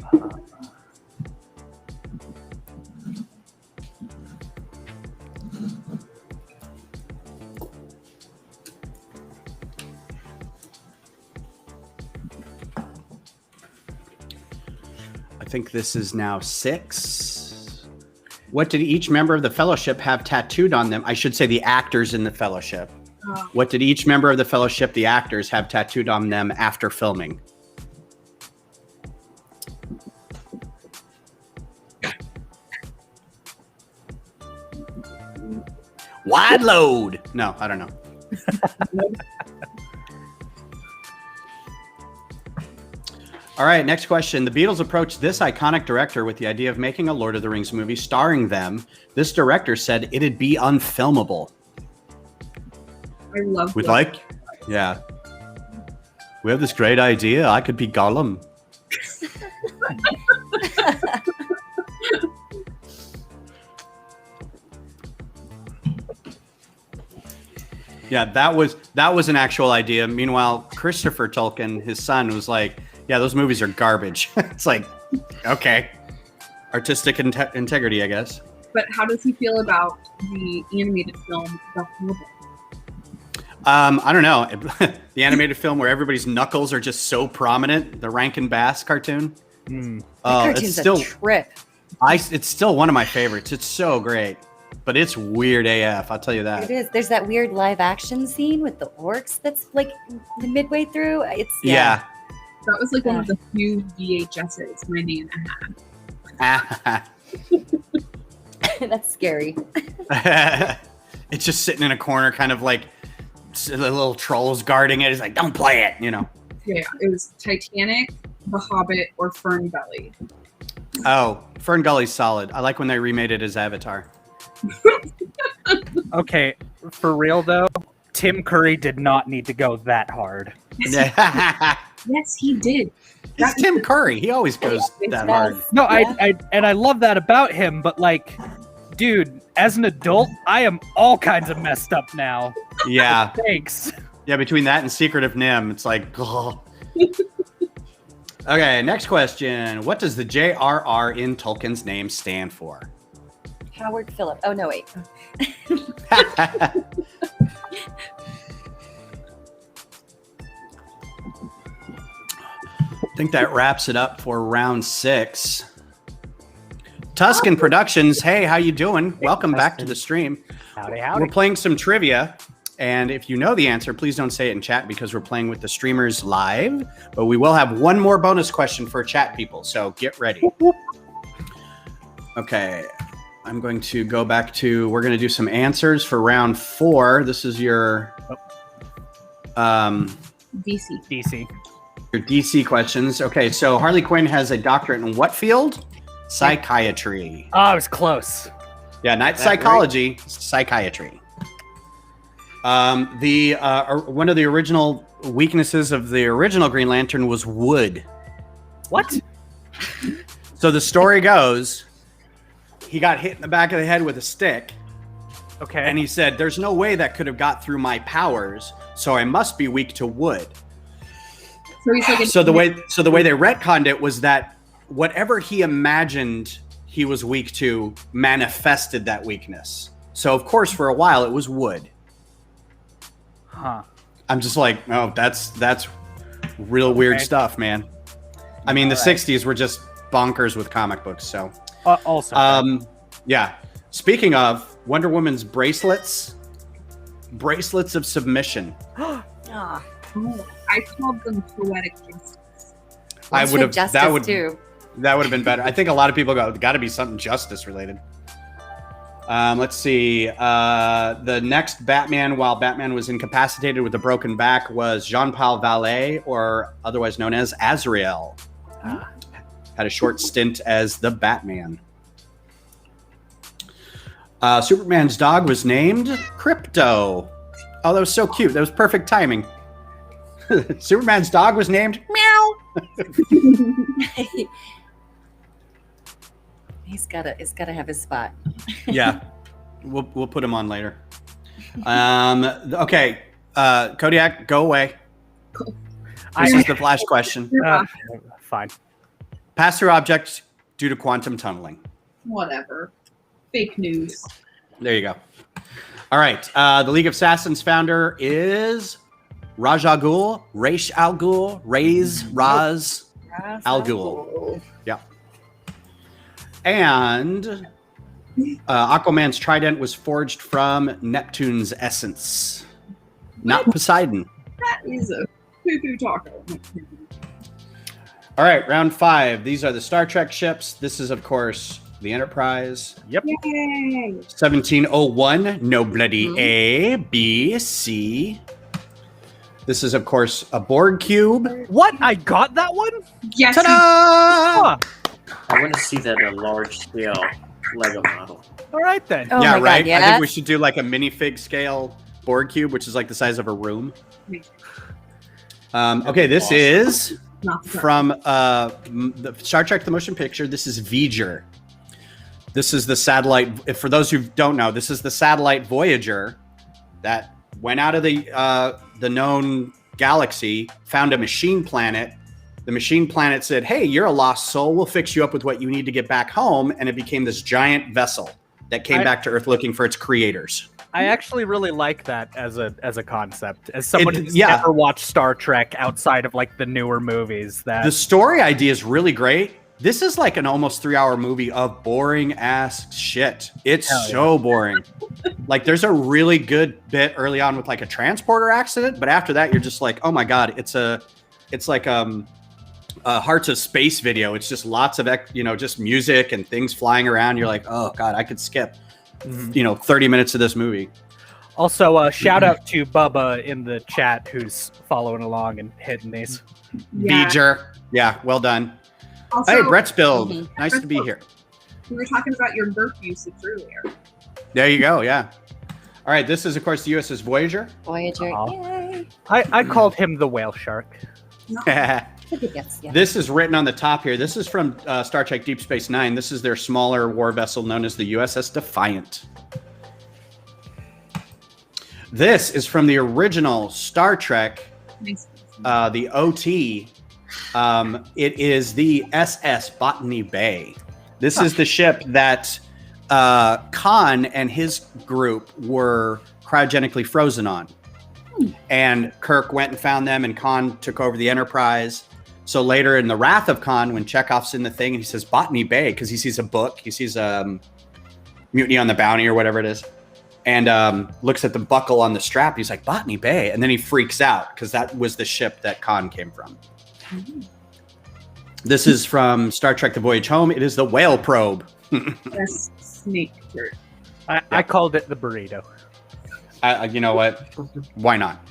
I think this is now 6. What did each member of the Fellowship have tattooed on them? I should say the actors in the Fellowship. What did each member of the Fellowship, the actors, have tattooed on them after filming? Wide load. No, I don't know. All right, next question. The Beatles approached this iconic director with the idea of making a Lord of the Rings movie starring them. This director said it'd be unfilmable.
I love
We'd
that.
like, yeah. We have this great idea. I could be Gollum. Yeah, that was an actual idea. Meanwhile, Christopher Tolkien, his son, was like, yeah, those movies are garbage. It's like, okay. Artistic integrity, I guess.
But how does he feel about the animated film, The Hobbit?
I don't know. The animated film where everybody's knuckles are just so prominent, the Rankin Bass cartoon.
That
Oh,
cartoon's
it's still
a trip.
it's still one of my favorites. It's so great. But it's weird AF, I'll tell you
It
that.
is. There's that weird live action scene with the orcs that's like midway through. It's
Yeah.
That was like one of the few VHSs my Nana had.
That's scary.
It's just sitting in a corner, kind of like the little trolls guarding it. It's like, don't play it, you know.
Yeah, it was Titanic, The Hobbit, or Fern Gully.
Oh, Fern Gully's solid. I like when they remade it as Avatar.
Okay, for real though, Tim Curry did not need to go that hard.
Yes, he did.
It's Tim Curry. He always goes that hard.
No,
Yeah.
I love that about him, but like, dude, as an adult, I am all kinds of messed up now.
Yeah.
Thanks.
Yeah, between that and Secret of Nim, it's like, oh. Okay, next question. What does the JRR in Tolkien's name stand for?
Howard Phillip. Oh no, wait.
I think that wraps it up for round 6. Tuscan Productions, hey, how you doing? Welcome back to the stream.
Howdy,
We're
howdy.
playing some trivia, and if you know the answer, please don't say it in chat because we're playing with the streamers live, but we will have one more bonus question for chat people, so get ready. Okay, I'm going to go back to, we're going to do some answers for round 4. This is your
DC.
your DC questions. Okay, so Harley Quinn has a doctorate in what field? Psychiatry.
Oh, I was close.
Yeah, not psychology, psychiatry. One of the original weaknesses of the original Green Lantern was wood.
What?
So the story goes, he got hit in the back of the head with a stick,
Okay.
and he said, "There's no way that could have got through my powers, so I must be weak to wood."
So he's like
So the way they retconned it was that whatever he imagined he was weak to manifested that weakness. So of course, for a while, it was wood.
Huh.
I'm just like, oh, that's real weird
Okay.
stuff, man. I mean, the
All right.
60s were just bonkers with comic books. So,
Also.
yeah. Speaking of Wonder Woman's bracelets of submission.
Ah,
Oh, I called them poetic justice.
I
let's
would
hit
have
justice too.
that would have been better. I think a lot of people got to be something justice related. Let's see. The next Batman, while Batman was incapacitated with a broken back, was Jean-Paul Vallée, or otherwise known as Azrael. Had a short stint as the Batman. Superman's dog was named Crypto. Oh, that was so cute. That was perfect timing. Superman's dog was named Meow.
He's gotta have his spot.
Yeah, we'll put him on later. Okay, Kodiak, go away. This is the flash question.
Fine.
Pass-through object due to quantum tunneling.
Whatever. Fake news.
There you go. All right. The League of Assassins founder is Ra's al Ghul, Ra's al Ghul, Raz al Ghul. Yeah. And Aquaman's trident was forged from Neptune's essence, not Poseidon.
That is a poo-poo taco.
All right, round 5. These are the Star Trek ships. This is, of course, the Enterprise.
Yep.
Yay!
1701, no bloody A, B, C. This is, of course, a Borg cube.
What? I got that one?
Yes.
Ta-da!
Huh.
I want to see that in a large scale Lego model.
All right then.
Oh
Yeah,
my
right?
God, yeah.
I think we should do like a minifig scale Borg cube, which is like the size of a room. Okay, this
Awesome.
is
Not the
from the Star Trek The Motion Picture. This is V'ger. This is the satellite. For those who don't know, this is the satellite Voyager that went out of the known galaxy, found a machine planet. The machine planet said, "Hey, you're a lost soul. We'll fix you up with what you need to get back home." And it became this giant vessel that came back to Earth looking for its creators.
I actually really like that as a concept. As someone who's
yeah.
never watched Star Trek outside of like the newer movies, that
The story idea is really great. This is like an almost 3-hour movie of boring ass shit. It's
Hell yeah.
so boring. Like there's a really good bit early on with like a transporter accident, but after that you're just like, oh my god, it's like a Hearts of Space video. It's just lots of just music and things flying around. You're like, oh god, I could skip 30 minutes of this movie.
Also, shout out to Bubba in the chat who's following along and hitting these.
Yeah.
Beeger. Yeah, well done.
Also,
Hey, Brett's build.
Mhm.
Nice to be here.
we were talking about your burp usage earlier.
There you go. Yeah. All right. This is, of course, the USS Voyager.
Voyager.
Aw.
Yay.
I called him the whale shark.
Yes, yeah.
This is written on the top here. This is from Star Trek Deep Space Nine. This is their smaller war vessel known as the USS Defiant. This is from the original Star Trek,
Nice.
the OT. It is the SS Botany Bay. This is the ship that Khan and his group were cryogenically frozen on. And Kirk went and found them, and Khan took over the Enterprise. So later in the Wrath of Khan, when Chekhov's in the thing, and he says Botany Bay, because he sees a book, he sees Mutiny on the Bounty or whatever it is, and looks at the buckle on the strap. He's like, Botany Bay. And then he freaks out because that was the ship that Khan came from. This is from Star Trek The Voyage Home. It is the whale probe.
That's snake dirt.
I called it the burrito.
You know what? Why not?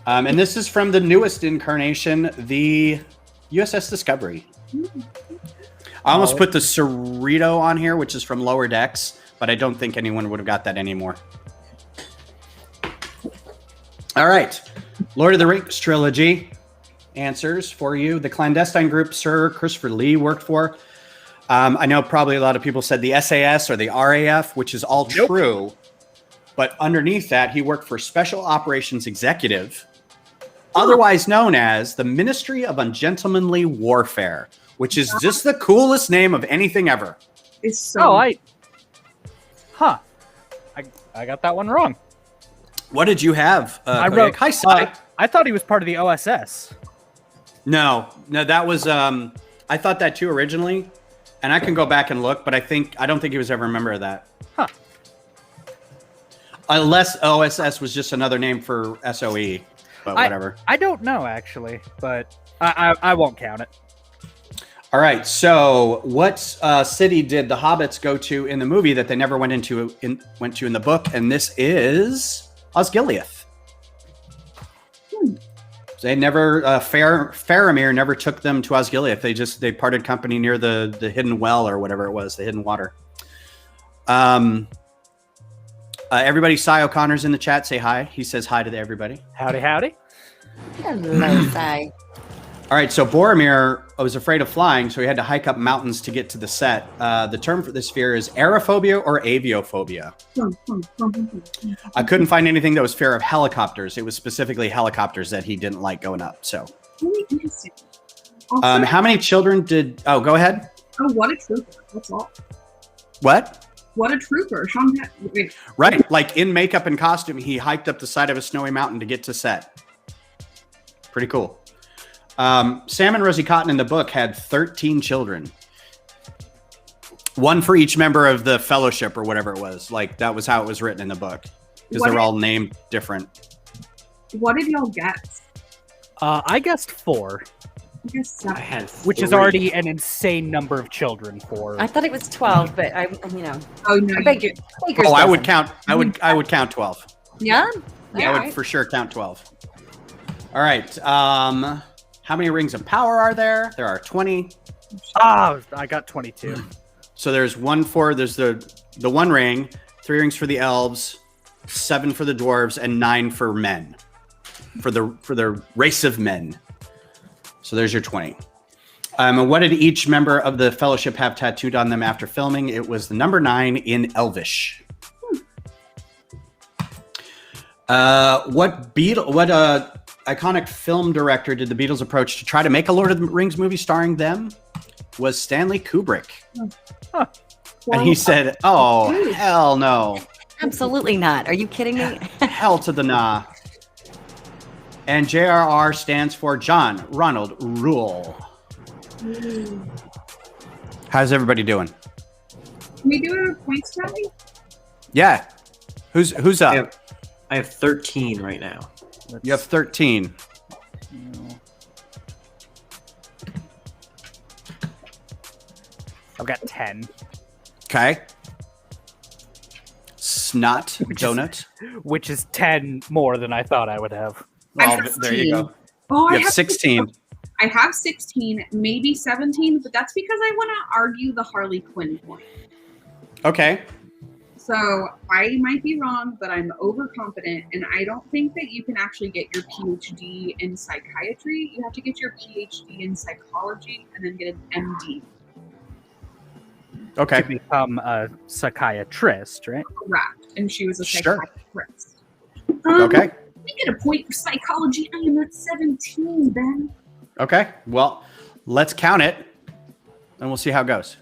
And this is from the newest incarnation, the USS Discovery. I almost put the Cerrito on here, which is from Lower Decks, but I don't think anyone would have got that anymore. All right. Lord of the Rings trilogy answers for you. The clandestine group Sir Christopher Lee worked for. I know probably a lot of people said the SAS or the RAF, which is all true. But underneath that, he worked for Special Operations Executive, otherwise known as the Ministry of Ungentlemanly Warfare, which is just the coolest name of anything ever.
It's so.
I got that one wrong.
What did you have?
I
Kodiak?
wrote.
Hi, Sai.
I thought he was part of the OSS.
No, that was. I thought that too originally, and I can go back and look, but I don't think he was ever a member of that.
Huh.
Unless OSS was just another name for SOE, but whatever.
I don't know actually, but I won't count it.
All right. So, what city did the hobbits go to in the movie that they never went to in the book? And this is Osgiliath. They never Faramir never took them to Osgiliath. They parted company near the hidden well or whatever it was, the hidden water. Everybody, Cy O'Connor's in the chat. Say hi. He says hi to everybody.
Howdy, howdy.
Hello, Sai.
All right, so Boromir was afraid of flying, so he had to hike up mountains to get to the set. The term for this fear is aerophobia or aviophobia. I couldn't find anything that was fear of helicopters. It was specifically helicopters that he didn't like going up. So,
Really interesting. Also,
how many children did? Oh, go ahead.
oh, what a trooper. That's all.
What?
What a trooper. Sean, wait,
Right, like in makeup and costume, he hiked up the side of a snowy mountain to get to set. Pretty cool. Sam and Rosie Cotton in the book had 13 children. One for each member of the fellowship or whatever it was. Like, that was how it was written in the book. Because they're all named different.
what did y'all guess?
I guessed 4,
I guess 7.
I had
which is
3.
already an insane number of children for.
I thought it was 12, but
Oh, no,
I
you
beg
get
Baker's
Oh, I would
dozen.
count. I would count 12.
Yeah?
Yeah,
I would for sure count 12. All right. How many rings of power are there? There are 20.
I got 22.
So there's the one ring, 3 rings for the elves, 7 for the dwarves, and 9 for men. For the race of men. So there's your 20. And what did each member of the fellowship have tattooed on them after filming? It was the number 9 in Elvish. What iconic film director did the Beatles approach to try to make a Lord of the Rings movie starring them? Was Stanley Kubrick.
Huh.
And he said, oh, hell no.
Absolutely not. Are you kidding me?
Hell to the nah. And JRR stands for John Ronald Rule. How's everybody doing?
Can we do a points tally?
Yeah. Who's up?
I have 13 right now.
You have 13.
I've got 10,
Okay. Snot donut.
which is 10 more than I thought I would have.
Well, there you go.
Oh,
You have 16.
I have 16, maybe 17, but that's because I want to argue the Harley Quinn point.
Okay.
So I might be wrong, but I'm overconfident, and I don't think that you can actually get your PhD in psychiatry. You have to get your PhD in psychology and then get an MD.
Okay.
To become a psychiatrist, right?
Correct. and she was a
Sure.
psychiatrist.
Okay.
We get a point for psychology. I am at 17, Ben.
Okay. Well, let's count it, and we'll see how it goes.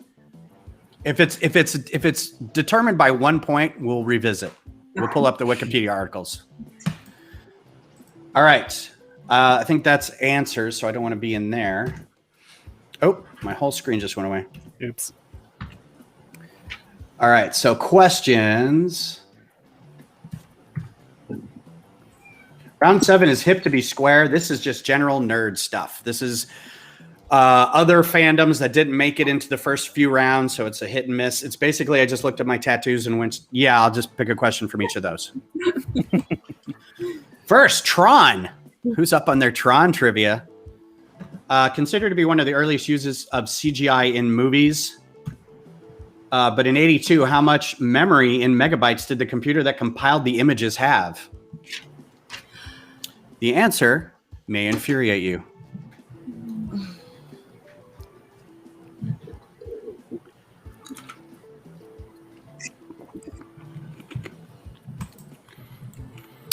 If it's determined by 1 point, we'll revisit. We'll pull up the Wikipedia articles. All right. I think that's answers, so I don't want to be in there. Oh, my whole screen just went away.
Oops.
All right. So questions. Round 7 is hip to be square. This is just general nerd stuff. This is other fandoms that didn't make it into the first few rounds, so it's a hit and miss. It's basically I just looked at my tattoos and went, yeah, I'll just pick a question from each of those. First, Tron. Who's up on their Tron trivia? Considered to be one of the earliest uses of CGI in movies. But in 82, how much memory in megabytes did the computer that compiled the images have? The answer may infuriate you.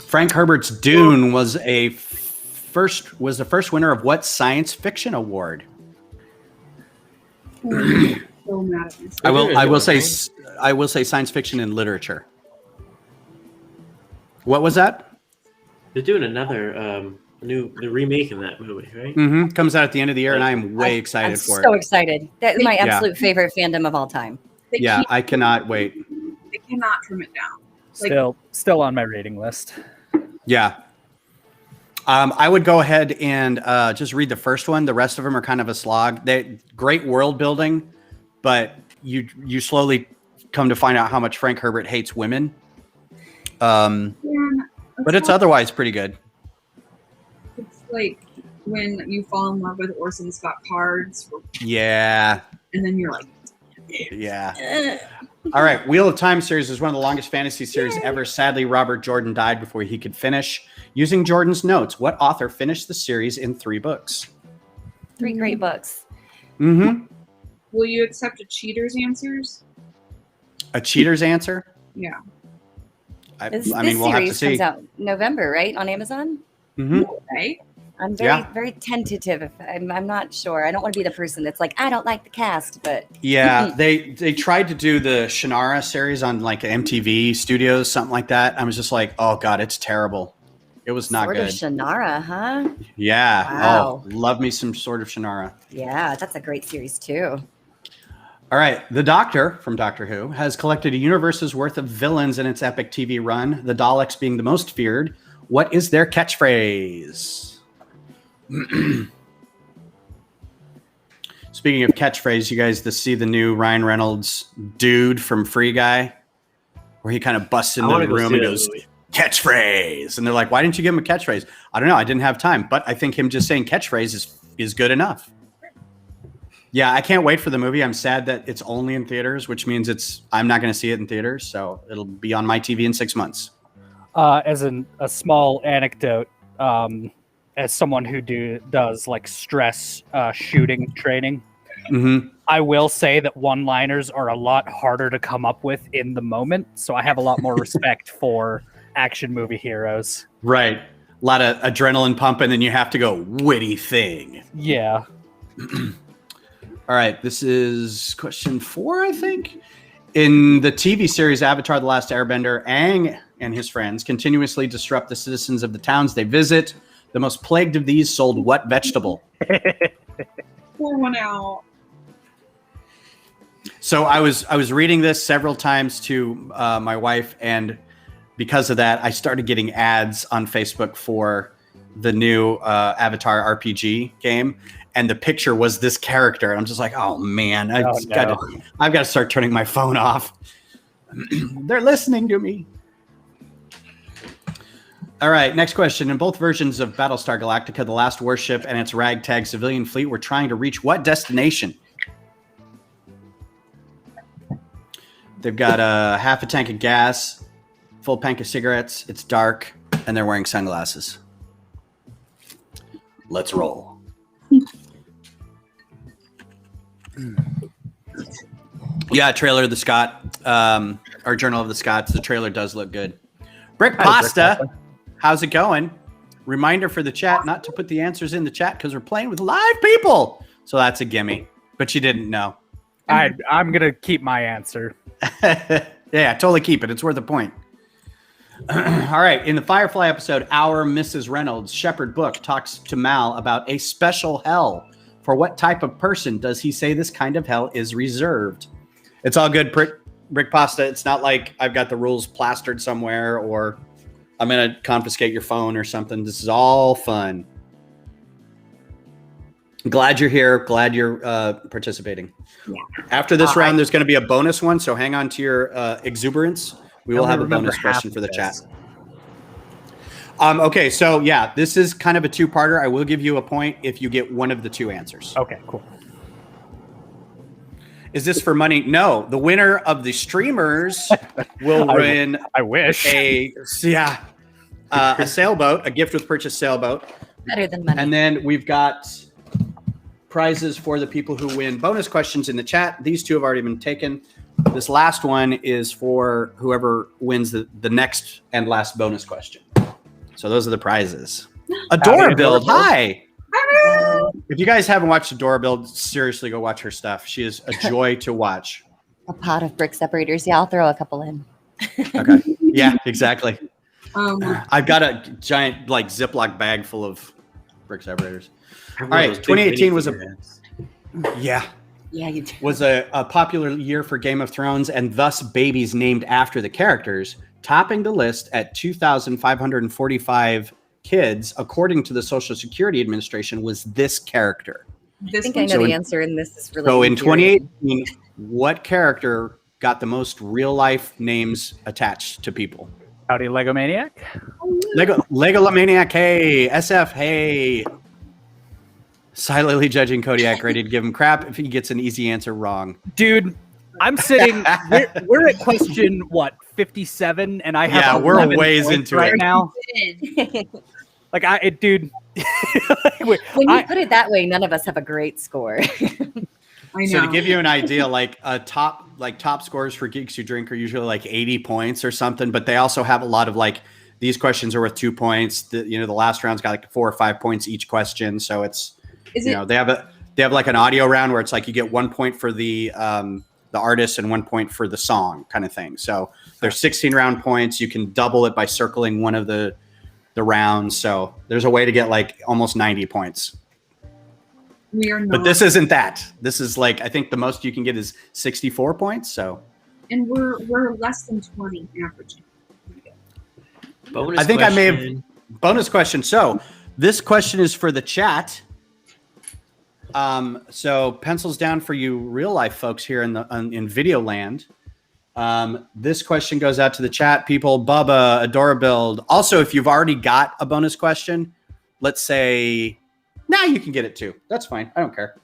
Frank Herbert's Dune was the first winner of what science fiction award?
So mad at myself.
I will say science fiction and literature. What was that?
They're doing another the remake of that movie, right?
Mm-hmm. Comes out at the end of the year, and I am way excited for
so
it.
excited. That is my absolute favorite fandom of all time.
Yeah, I cannot wait.
They cannot trim it down.
Still on my rating list.
Yeah. I would go ahead and just read the first one. The rest of them are kind of a slog. They great world building, but you slowly come to find out how much Frank Herbert hates women. But it's otherwise pretty good.
It's like when you fall in love with Orson Scott Cards.
Yeah.
And then you're like,
yeah. All right. Wheel of Time series is one of the longest fantasy series ever. Sadly, Robert Jordan died before he could finish. Using Jordan's notes, what author finished the series in 3 books?
3 great books.
Mm-hmm.
will you accept a cheater's answers?
A cheater's answer?
Yeah.
This
we'll have to
series
see.
comes out November, right, on Amazon?
Mm-hmm.
Right?
I'm very tentative. I'm not sure. I don't want to be the person that's like, I don't like the cast, but
Yeah, they tried to do the Shannara series on like MTV Studios, something like that. I was just like, oh god, it's terrible. It was not
Sword
good.
of Shannara, huh?
Yeah.
Wow.
Oh, love me some Sword of Shannara.
Yeah, that's a great series too.
All right. The Doctor from Doctor Who has collected a universe's worth of villains in its epic TV run, the Daleks being the most feared. What is their catchphrase? Speaking of catchphrase, you guys see the new Ryan Reynolds dude from Free Guy, where he kind of busts into the room and goes, catchphrase. And they're like, why didn't you give him a catchphrase? I don't know. I didn't have time. But I think him just saying catchphrase is good enough. Yeah, I can't wait for the movie. I'm sad that it's only in theaters, which means I'm not going to see it in theaters. So it'll be on my TV in 6 months.
As a small anecdote, as someone who does like stress shooting training, I will say that one-liners are a lot harder to come up with in the moment. So I have a lot more respect for action movie heroes.
Right. A lot of adrenaline pumping, and you have to go witty thing.
Yeah.
All right. This is question 4, I think. In the TV series Avatar: The Last Airbender, Aang and his friends continuously disrupt the citizens of the towns they visit. The most plagued of these sold what vegetable?
Pour one out.
So I was reading this several times to my wife, and because of that, I started getting ads on Facebook for the new Avatar RPG game, and the picture was this character, and I'm just like, oh man, I've got to start turning my phone off. They're listening to me. All right, next question. In both versions of Battlestar Galactica, the last warship and its ragtag civilian fleet were trying to reach what destination? They've got half a tank of gas, full pack of cigarettes, it's dark, and they're wearing sunglasses. Let's roll. Yeah, trailer of the Scott. our Journal of the Scots. The trailer does look good. Brick
Hi,
Pasta,
Brick
how's it going? Reminder for the chat not to put the answers in the chat because we're playing with live people. So that's a gimme, but you didn't know.
I'm gonna keep my answer.
Yeah, totally keep it. It's worth a point. All right. In the Firefly episode, our Mrs. Reynolds, Shepherd Book, talks to Mal about a special hell. For what type of person does he say this kind of hell is reserved? It's all good, Brick Pasta. It's not like I've got the rules plastered somewhere or I'm going to confiscate your phone or something. This is all fun. Glad you're here. Glad you're participating. Yeah. After this round, there's going to be a bonus one, so hang on to your exuberance. We will have a bonus question for the chat. Okay, so yeah, this is kind of a two-parter. I will give you a point if you get one of the two answers.
Okay, cool.
Is this for money? No. The winner of the streamers will win.
I wish.
A sailboat, a gift with purchase sailboat.
Better than money.
And then we've got prizes for the people who win bonus questions in the chat. These two have already been taken. This last one is for whoever wins the next and last bonus question. So those are the prizes. Adora Build, hi. If you guys haven't watched Adora Build, seriously go watch her stuff. She is a joy to watch.
A pot of brick separators. Yeah, I'll throw a couple in.
Okay. Yeah, exactly. I've got a giant like Ziploc bag full of brick separators. All right, 2018 was was a popular year for Game of Thrones and thus babies named after the characters, topping the list at 2,545 kids, according to the Social Security Administration, was this character.
I think I know the answer, and this is really
so in 2018, what character got the most real life names attached to people?
Howdy, Legomaniac.
Legolamaniac, hey. SF, hey. Silently judging Kodiak, ready to give him crap if he gets an easy answer wrong.
Dude, I'm sitting. We're at question what 57, and I have
we're ways into
right
it
now. Dude.
When you put it that way, none of us have a great score.
I know.
So to give you an idea, like top scores for Geeks Who Drink are usually like 80 points or something, but they also have a lot of like these questions are worth 2 points. The last round's got like 4 or 5 points each question, so it's. They have like an audio round where it's like you get 1 point for the artist and 1 point for the song kind of thing. So there's 16 round points. You can double it by circling one of the rounds. So there's a way to get like almost 90 points.
We are not.
But this isn't that. This is like, I think the most you can get is 64 points. So.
And we're less than 20 averaging.
Bonus question. So this question is for the chat. So pencils down for you real life folks here in video land. This question goes out to the chat people, Bubba, Adora Build. Also, if you've already got a bonus question, let's say, now you can get it too. That's fine. I don't care.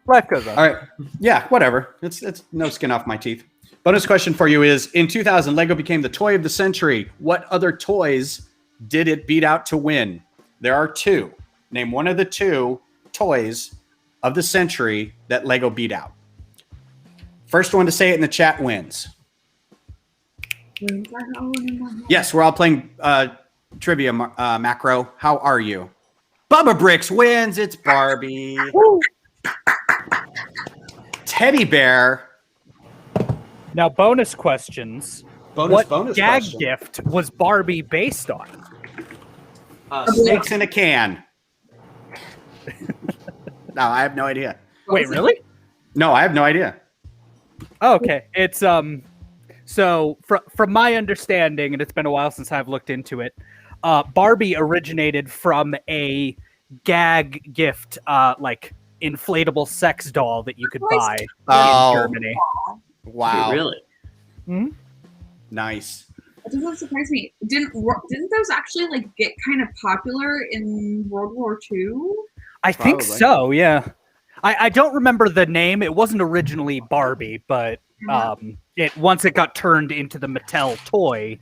Life goes on.
All right. Yeah, whatever. It's no skin off my teeth. Bonus question for you is, in 2000, Lego became the toy of the century. What other toys did it beat out to win? There are two. Name one of the two toys of the century that Lego beat out. First one to say it in the chat wins. Yes, we're all playing trivia, Macro. How are you? Bubba Bricks wins. It's Barbie. Teddy Bear.
Now, bonus questions. What gag
question.
gift was Barbie based on?
Snakes in a can. No, I have no idea.
Wait, really?
No, I have no idea.
Oh, okay. It's so from my understanding, and it's been a while since I've looked into it, Barbie originated from a gag gift, like inflatable sex doll that you could buy in Germany.
Wow.
Wait, really?
Hmm?
Nice.
That doesn't surprise me. Didn't those actually like get kind of popular in World War II?
I think so, yeah. I don't remember the name. It wasn't originally Barbie, but once it got turned into the Mattel toy,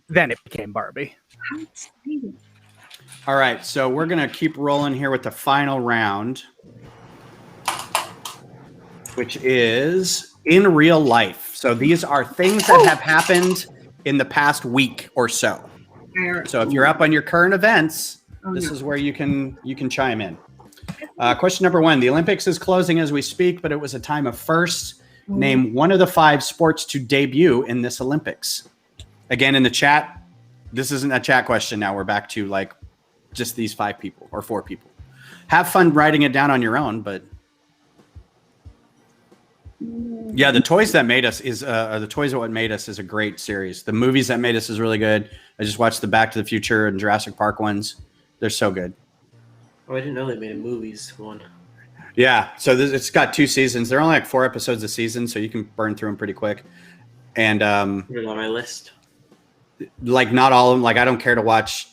then it became Barbie.
How exciting.
All right, so we're going to keep rolling here with the final round, which is in real life. So these are things that have happened in the past week or so. So if you're up on your current events, this is where you can chime in. Question number 1. The Olympics is closing as we speak, but it was a time of firsts. Name one of the 5 sports to debut in this Olympics. Again, in the chat, this isn't a chat question now. We're back to like just these 5 people or 4 people. Have fun writing it down on your own, but yeah, the Toys That Made Us is the Toys That What Made Us is a great series. The Movies That Made Us is really good. I just watched the Back to the Future and Jurassic Park ones. They're so good.
Oh, I didn't know they made a movies one.
Yeah, so it's got 2 seasons. They're only like 4 episodes a season, so you can burn through them pretty quick. And
Put it on my list.
like not all of them. Like I don't care to watch,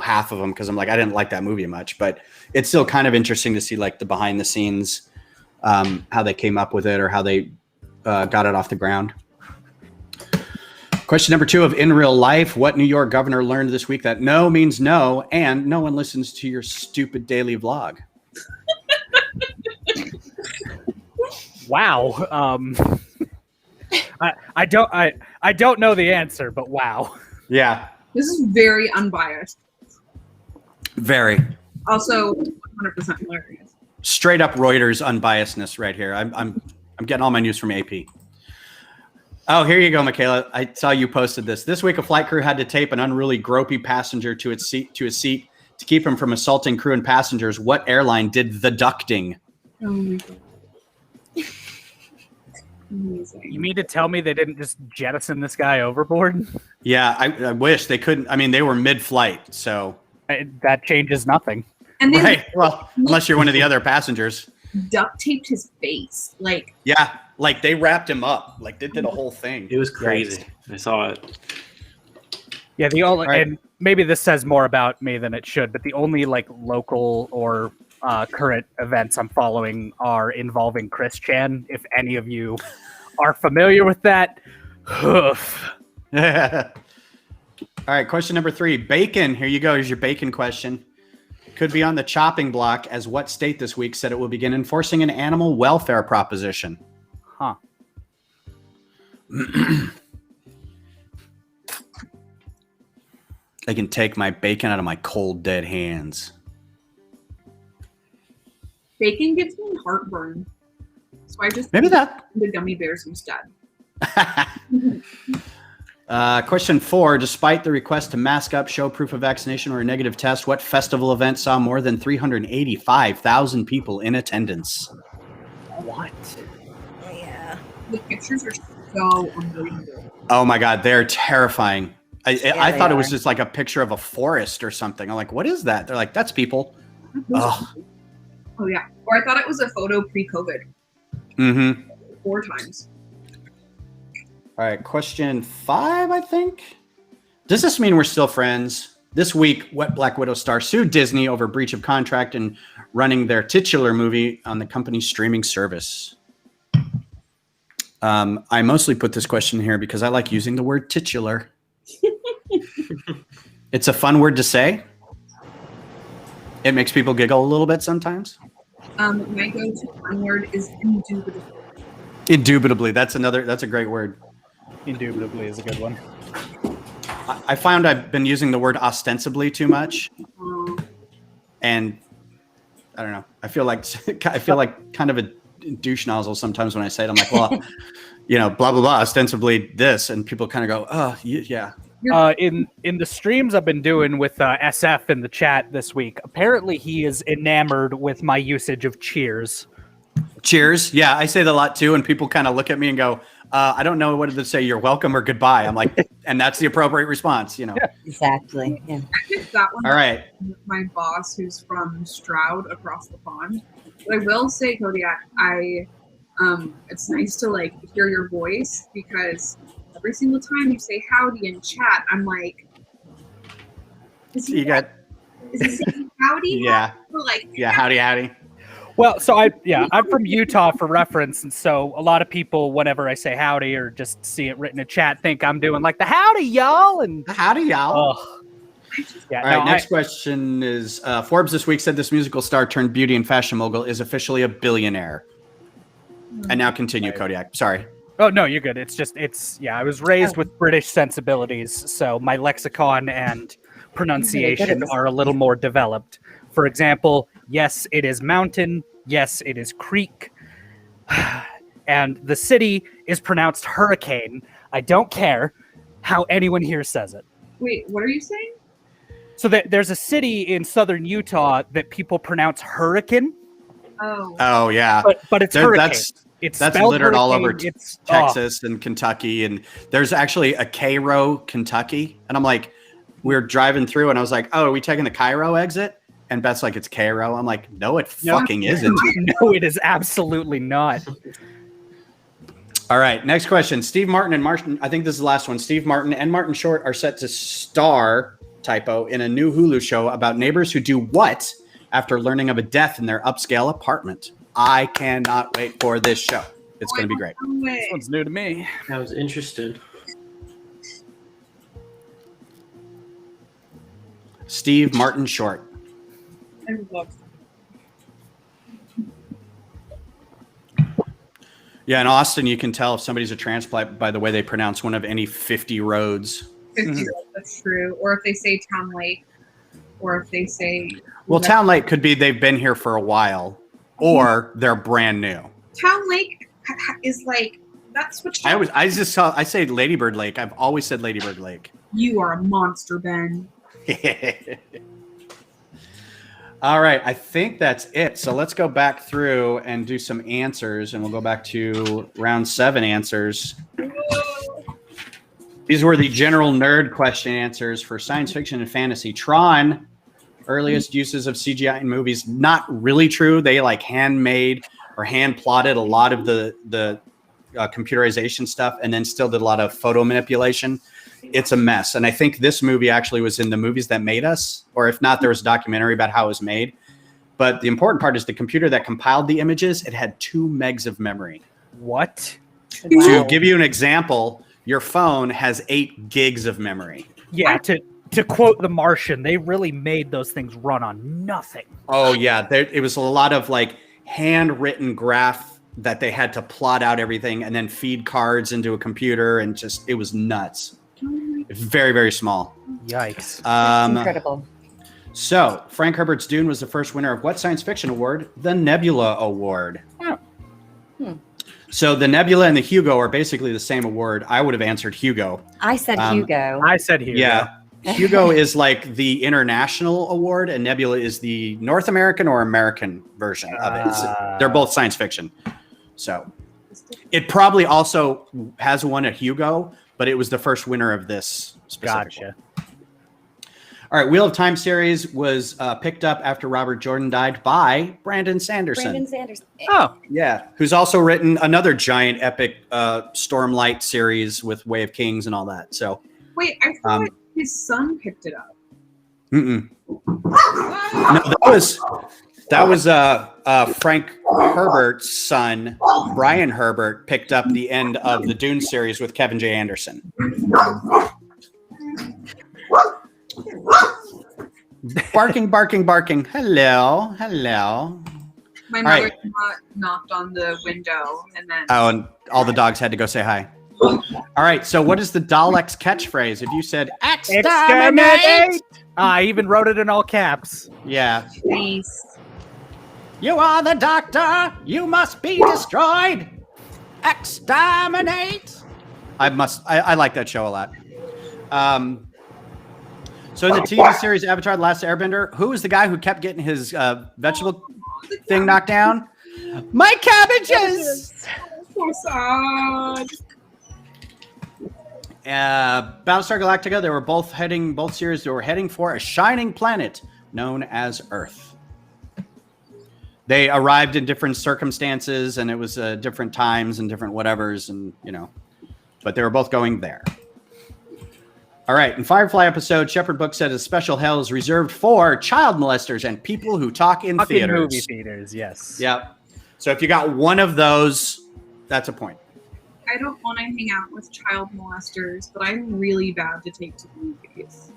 half of them because I'm like I didn't like that movie much. But it's still kind of interesting to see like the behind the scenes, how they came up with it or how they got it off the ground. Question number 2 of In Real Life. What New York governor learned this week that no means no, and no one listens to your stupid daily vlog?
Wow. I don't know the answer, but wow.
Yeah.
This is very unbiased.
Very.
Also, 100% hilarious.
Straight up Reuters unbiasedness right here. I'm getting all my news from AP. Oh, here you go, Michaela. I saw you posted this. This week, a flight crew had to tape an unruly, gropey passenger to his seat to keep him from assaulting crew and passengers. What airline did the ducting?
Oh my god. Amazing.
You mean to tell me they didn't just jettison this guy overboard?
Yeah, I wish they couldn't. I mean, they were mid-flight, so
That changes nothing.
And then
right. Well, unless you're one of the other passengers.
duct taped his face. Like,
Yeah, like they wrapped him up. Like they did a whole thing.
It was crazy. I saw it.
Yeah, the only
Right.
and maybe this says more about me than it should, but the only like local or current events I'm following are involving Chris Chan. If any of you are familiar with that, hoof.
All right, question number 3. Bacon. Here you go. Here's your bacon question. Could be on the chopping block as what state this week said it will begin enforcing an animal welfare proposition?
Huh.
I can take my bacon out of my cold, dead hands.
bacon gives me heartburn. So I just
Maybe that.
the gummy bears instead.
Question 4. Despite the request to mask up, show proof of vaccination or a negative test, what festival event saw more than 385,000 people in attendance?
What?
Yeah.
The pictures are so unbelievable.
Oh my God, they're terrifying. I
they
thought it was
are.
just like a picture of a forest or something. I'm like, what is that? They're like, that's people. Oh.
Oh yeah. Or I thought it was a photo pre-COVID.
Mm-hmm.
4 times.
All right, question 5, I think. Does this mean we're still friends? This week, What Black Widow star sued Disney over breach of contract and running their titular movie on the company's streaming service. I mostly put this question here because I like using the word titular. It's a fun word to say. It makes people giggle a little bit sometimes.
My go-to one word is indubitably.
Indubitably, that's a great word.
Indubitably is a good one.
I found I've been using the word ostensibly too much, and I don't know. I feel like kind of a douche nozzle sometimes when I say it. I'm like, well, blah blah blah, ostensibly this, and people kind of go, oh yeah.
In the streams I've been doing with SF in the chat this week, apparently he is enamored with my usage of cheers.
Cheers. Yeah, I say that a lot too, and people kind of look at me and go, I don't know whether to say you're welcome or goodbye. I'm like, and that's the appropriate response,
Exactly. Yeah.
I picked that one
All right.
with my boss who's from Stroud across the pond. But I will say, Kodiak, it's nice to hear your voice because every single time you say howdy in chat, I'm like, is he saying howdy?
Yeah.
Or
Yeah, howdy.
Well, so I'm from Utah for reference, and so a lot of people, whenever I say howdy or just see it written in chat, think I'm doing like the howdy y'all and
Howdy, y'all.
Yeah.
All right, next question is Forbes this week said this musical star turned beauty and fashion mogul is officially a billionaire. And now continue, Kodiak. Sorry.
Oh no, you're good. I was raised with British sensibilities, so my lexicon and pronunciation are a little more developed. For example, yes, it is mountain. Yes, it is creek. And the city is pronounced hurricane. I don't care how anyone here says it.
Wait, what are you saying?
So there's a city in southern Utah that people pronounce hurricane,
Oh yeah.
but it's
There-
hurricane.
That's
spelled
littered all over
hurricane. It's
Texas and Kentucky, and there's actually a Cairo, Kentucky, and I'm like, we're driving through, and I was like, oh, are we taking the Cairo exit? And Beth's like, it's Cairo. I'm like, no, it fucking isn't.
No, it is absolutely not.
All right, next question. Steve Martin and Martin, I think this is the last one. Steve Martin and Martin Short are set to star, typo, in a new Hulu show about neighbors who do what after learning of a death in their upscale apartment. I cannot wait for this show. It's going to be great.
This one's new to me.
I was interested.
Steve Martin Short.
I love
Yeah, in Austin, you can tell if somebody's a transplant by the way they pronounce one of any 50 roads.
50. That's true. Or if they say Town Lake, or if they say
Well, Town Lake could be they've been here for a while, or they're brand new.
Town Lake is like that's what
I say Ladybird Lake. I've always said Ladybird Lake.
you are a monster, Ben.
All right, I think that's it. So let's go back through and do some answers, and we'll go back to round 7 answers. These were the general nerd question answers for science fiction and fantasy. Tron, earliest uses of CGI in movies, not really true. They like handmade or hand plotted a lot of the computerization stuff, and then still did a lot of photo manipulation. It's a mess. And I think this movie actually was in the Movies That Made Us, or if not, there was a documentary about how it was made. But the important part is the computer that compiled the images, it had 2 megs of memory.
What?
To give you an example, your phone has 8 gigs of memory.
Yeah, to quote The Martian, they really made those things run on nothing.
Oh, yeah. It was a lot of like handwritten graph that they had to plot out everything and then feed cards into a computer, and just, it was nuts. Very, very small.
Yikes.
Incredible.
So, Frank Herbert's Dune was the first winner of what science fiction award? The Nebula Award.
Oh.
So, the Nebula and the Hugo are basically the same award. I would have answered Hugo.
I said Hugo.
I said Hugo.
Yeah. Hugo is like the international award, and Nebula is the North American or American version of it. They're both science fiction. So, it probably also has won a Hugo, but it was the first winner of this specific
Gotcha.
one. All right, Wheel of Time series was picked up after Robert Jordan died by Brandon Sanderson.
Brandon Sanderson.
Oh,
Yeah, who's also written another giant epic Stormlight series with Way of Kings and all that. So,
Wait, I thought his son picked it up.
no, that was Frank Herbert's son, Brian Herbert, picked up the end of the Dune series with Kevin J. Anderson. Barking, barking, barking. Hello, hello.
My
All
mother
right.
knocked on the window, and then
Oh, and all the dogs had to go say hi. All right, so what is the Daleks catchphrase? If you said exterminate,
I even wrote it in all caps.
yeah.
Nice.
You are the Doctor. You must be destroyed. Exterminate. I like that show a lot. So in the TV series Avatar: The Last Airbender, who was the guy who kept getting his vegetable thing knocked down? My cabbages.
So sad.
Battlestar Galactica. Both series were heading for a shining planet known as Earth. They arrived in different circumstances, and it was different times and different whatevers, and but they were both going there. All right, in Firefly episode, Shepherd Book said a special hell is reserved for child molesters and people who talk in
Fucking
theaters.
movie theaters, yes.
Yep. So if you got one of those, that's a point.
I don't want to hang out with child molesters, but I'm really bad to take to the movies.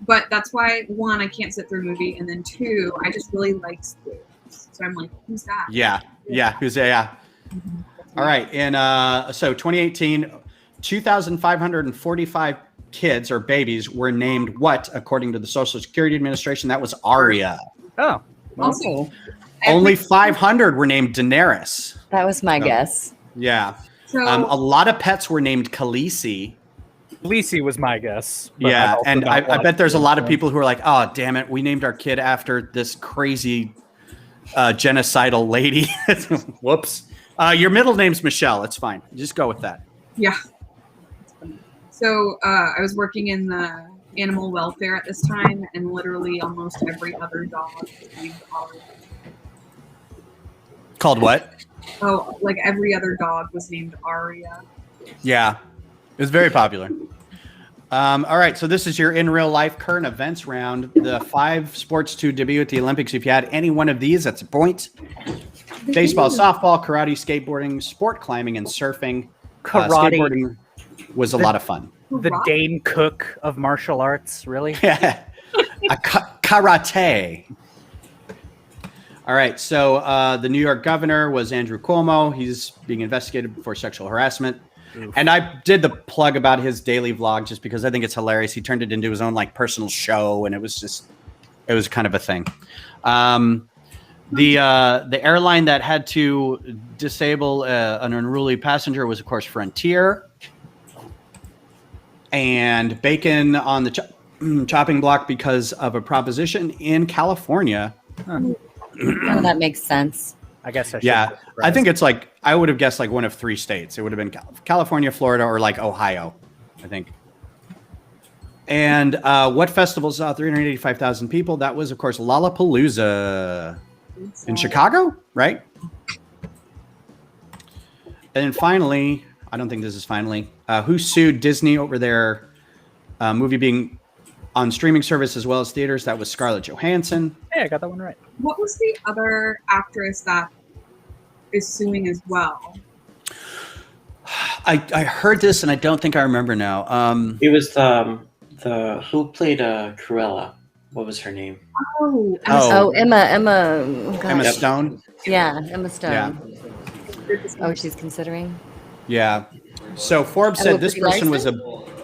But that's why, 1, I can't sit through a movie, and then 2, I just really like Squid. So I'm like, who's that?
Yeah. Who's that? Yeah. All right. And so 2018, 2,545 kids or babies were named what, according to the Social Security Administration? That was Aria.
Oh,
Also,
Only 500 were named Daenerys.
That was my guess.
Yeah.
so
A lot of pets were named Khaleesi.
Lisi was my guess. but
Yeah.
I've also
And
not
I
watched
bet there's a
it,
lot of
so-
people who are like, oh, damn it. We named our kid after this crazy genocidal lady. Whoops. Your middle name's Michelle. It's fine. Just go with that.
yeah. So I was working in the animal welfare at this time, and literally almost every other dog was named Aria.
Called what?
Oh, like every other dog was named Aria.
Yeah. It was very popular. All right. So this is your in real life current events round. The 5 sports to debut at the Olympics. If you had any one of these, that's a point. Baseball, softball, karate, skateboarding, sport climbing, and surfing.
Karate.
Skateboarding was a lot of fun.
The Dane Cook of martial arts, really?
Karate. All right. So the New York governor was Andrew Cuomo. He's being investigated for sexual harassment.
Oof.
And I did the plug about his daily vlog just because I think it's hilarious. He turned it into his own like personal show, and it was kind of a thing. The airline that had to disable an unruly passenger was, of course, Frontier. And bacon on the chopping block because of a proposition in California.
Oh, that makes sense.
I guess I should.
Yeah, I think it's like, I would have guessed like one of 3 states. It would have been California, Florida, or like Ohio, I think. And what festival saw 385,000 people? That was, of course, Lollapalooza in Chicago, right? And then finally, I don't think this is finally, who sued Disney over their movie being on streaming service as well as theaters? That was Scarlett Johansson.
Hey, I got that one right.
What was the other actress that is suing as well?
I heard this and I don't think I remember now.
It was the who played Cruella. What was her name?
Oh,
Oh, Emma.
Emma
gosh.
Stone.
Yeah, Emma Stone.
Yeah.
Oh, she's considering.
Yeah. So Forbes
Oh,
said this
pretty
person was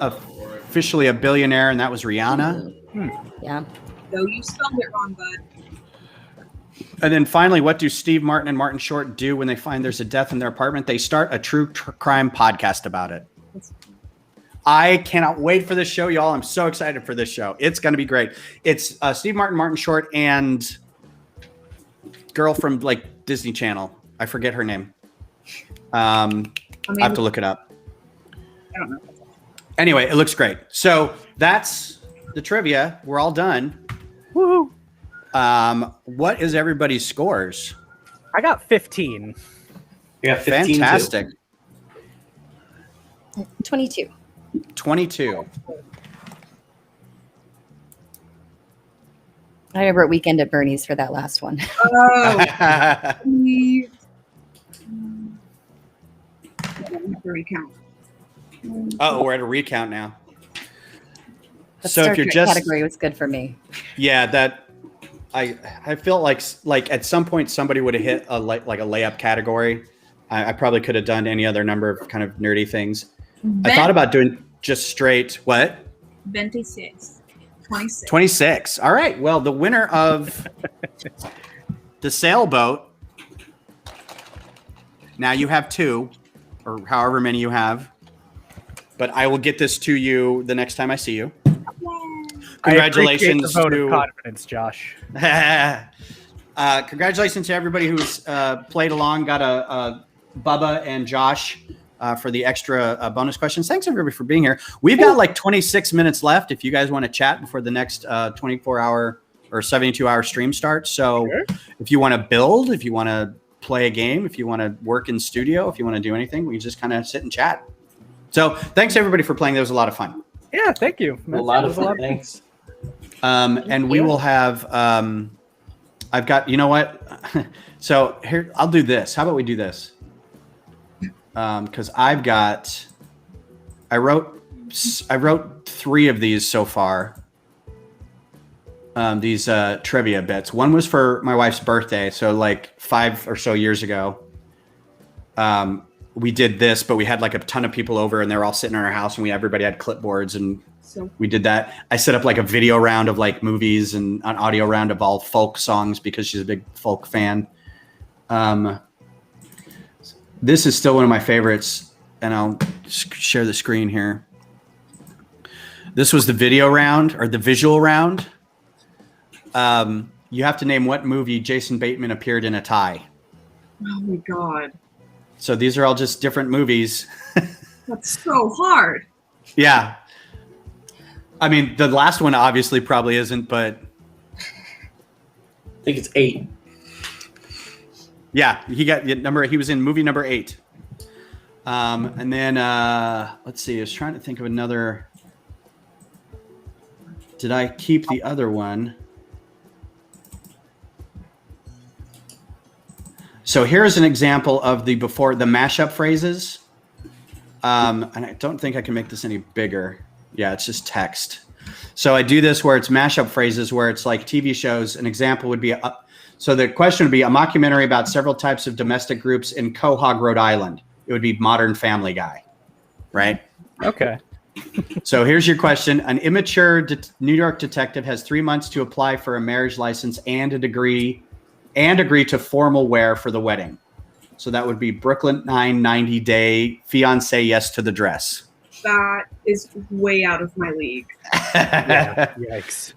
officially a billionaire, and that was Rihanna.
Yeah.
no, you spelled it wrong, bud.
And then finally, what do Steve Martin and Martin Short do when they find there's a death in their apartment? They start a true crime podcast about it. I cannot wait for this show, y'all. I'm so excited for this show. It's going to be great. It's Steve Martin, Martin Short, and girl from like Disney Channel. I forget her name. I have to look it up.
I don't know.
Anyway, it looks great. So that's the trivia. We're all done.
Woohoo!
What is everybody's scores?
I got 15.
You got 15 too.
Fantastic.
22.
22.
I wrote Weekend at Bernie's for that last one.
Oh, we have to recount.
Oh, we're at a recount now.
The
So
Star
if you're
Trek
just,
category was good for me.
yeah, that I feel like at some point somebody would have hit a like a layup category. I probably could have done any other number of kind of nerdy things. I thought about doing just straight what?
26. 26.
26. All right. Well, the winner of the sailboat. Now you have 2, or however many you have. But I will get this to you the next time I see you. Congratulations
I appreciate the vote
to
of confidence, Josh.
congratulations to everybody who's played along. Got a Bubba and Josh for the extra bonus questions. Thanks everybody for being here. We've got like 26 minutes left if you guys want to chat before the next 24-hour or 72-hour stream starts. So if you want to build, if you want to play a game, if you want to work in studio, if you want to do anything, we just kind of sit and chat. So thanks everybody for playing. That was a lot of fun.
Yeah, thank you.
A lot of fun. Thanks.
And we will have, I've got, you know what? So here, I'll do this. How about we do this? Because I wrote 3 of these so far. these trivia bits. One was for my wife's birthday, so like 5 or so years ago. We did this, but we had like a ton of people over, and they were all sitting in our house, and everybody had clipboards, and we did that. I set up like a video round of like movies and an audio round of all folk songs because she's a big folk fan. This is still one of my favorites, and I'll share the screen here. This was the video round or the visual round. You have to name what movie Jason Bateman appeared in a tie.
Oh my god.
So these are all just different movies.
That's so hard.
Yeah. I mean, the last one obviously probably isn't, but
I think it's 8.
yeah, he was in movie number 8. And then let's see, I was trying to think of another. Did I keep the other one? So here's an example of the mashup phrases. And I don't think I can make this any bigger. Yeah, it's just text. So I do this where it's mashup phrases, where it's like TV shows. An example would be, so the question would be a mockumentary about several types of domestic groups in Quahog, Rhode Island. It would be Modern Family Guy, right?
Okay.
So here's your question. An immature New York detective has 3 months to apply for a marriage license and agree to formal wear for the wedding. So that would be Brooklyn 9 Day fiance yes to the dress.
That is way out of my league.
Yeah. Yikes.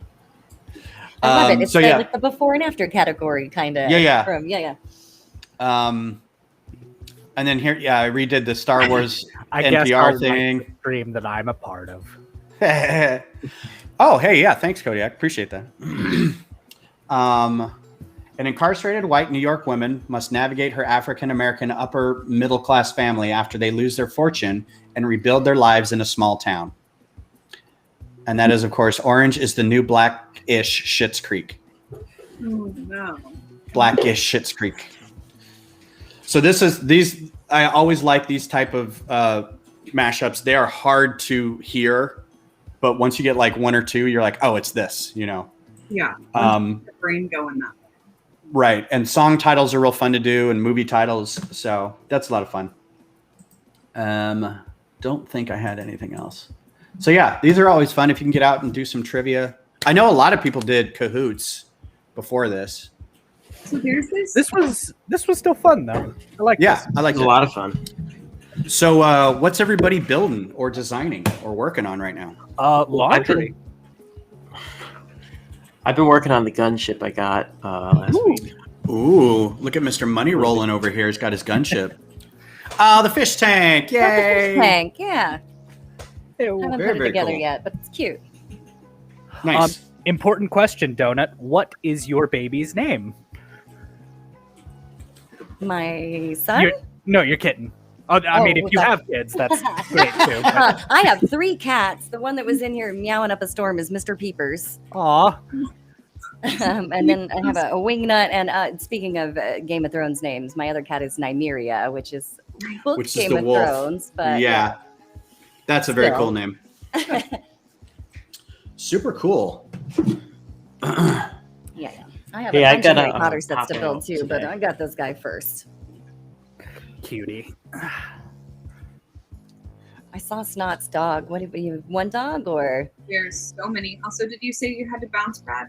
I love it. It's
so
like the before and after category kind of.
Yeah. And then here, I redid the Star Wars
I guess
NPR
I'll
thing.
like the stream that I'm a part of.
Oh, hey, yeah, thanks, Kodiak. Appreciate that. An incarcerated white New York woman must navigate her African-American upper middle-class family after they lose their fortune and rebuild their lives in a small town. And that is, of course, Orange is the New Black-ish Schitt's Creek.
Oh, no.
Black-ish Schitt's Creek. So I always like these type of mashups. They are hard to hear, but once you get like one or two, you're like, oh, it's this, you know?
Yeah. The brain going that way.
Right. And song titles are real fun to do, and movie titles. So that's a lot of fun. Don't think I had anything else. So yeah, these are always fun if you can get out and do some trivia. I know a lot of people did Cahoots before this.
So here's this.
This was still fun though. I like this.
I like
It's a lot of fun.
So what's everybody building or designing or working on right now?
Laundry.
I've been working on the gunship I got last week.
Ooh, look at Mr. Money rolling over here. He's got his gunship. Oh, the fish tank. Yay.
That's a fish tank, yeah.
Ew.
I haven't
Very,
put it
very
together
cool.
yet, but it's cute.
Nice.
Important question, Donut. What is your baby's name?
My son?
Your kitten. Oh, I mean, if you have kids, that's great too. But...
I have 3 cats. The one that was in here meowing up a storm is Mr. Peepers.
Aw.
And then I have a wingnut. And speaking of Game of Thrones names, my other cat is Nymeria, which is Game
the
of
wolf.
Thrones. But
yeah. That's a very
Still.
cool name. Super cool.
Yeah. I have
Hey,
a
I
bunch
got
of Harry
a,
Potter sets to
pop
build
out
too, but
today.
I got this guy first.
Cutie.
I saw Snot's dog. What did you have? One dog or?
There's so many. Also, did you say you had to bounce, Brad?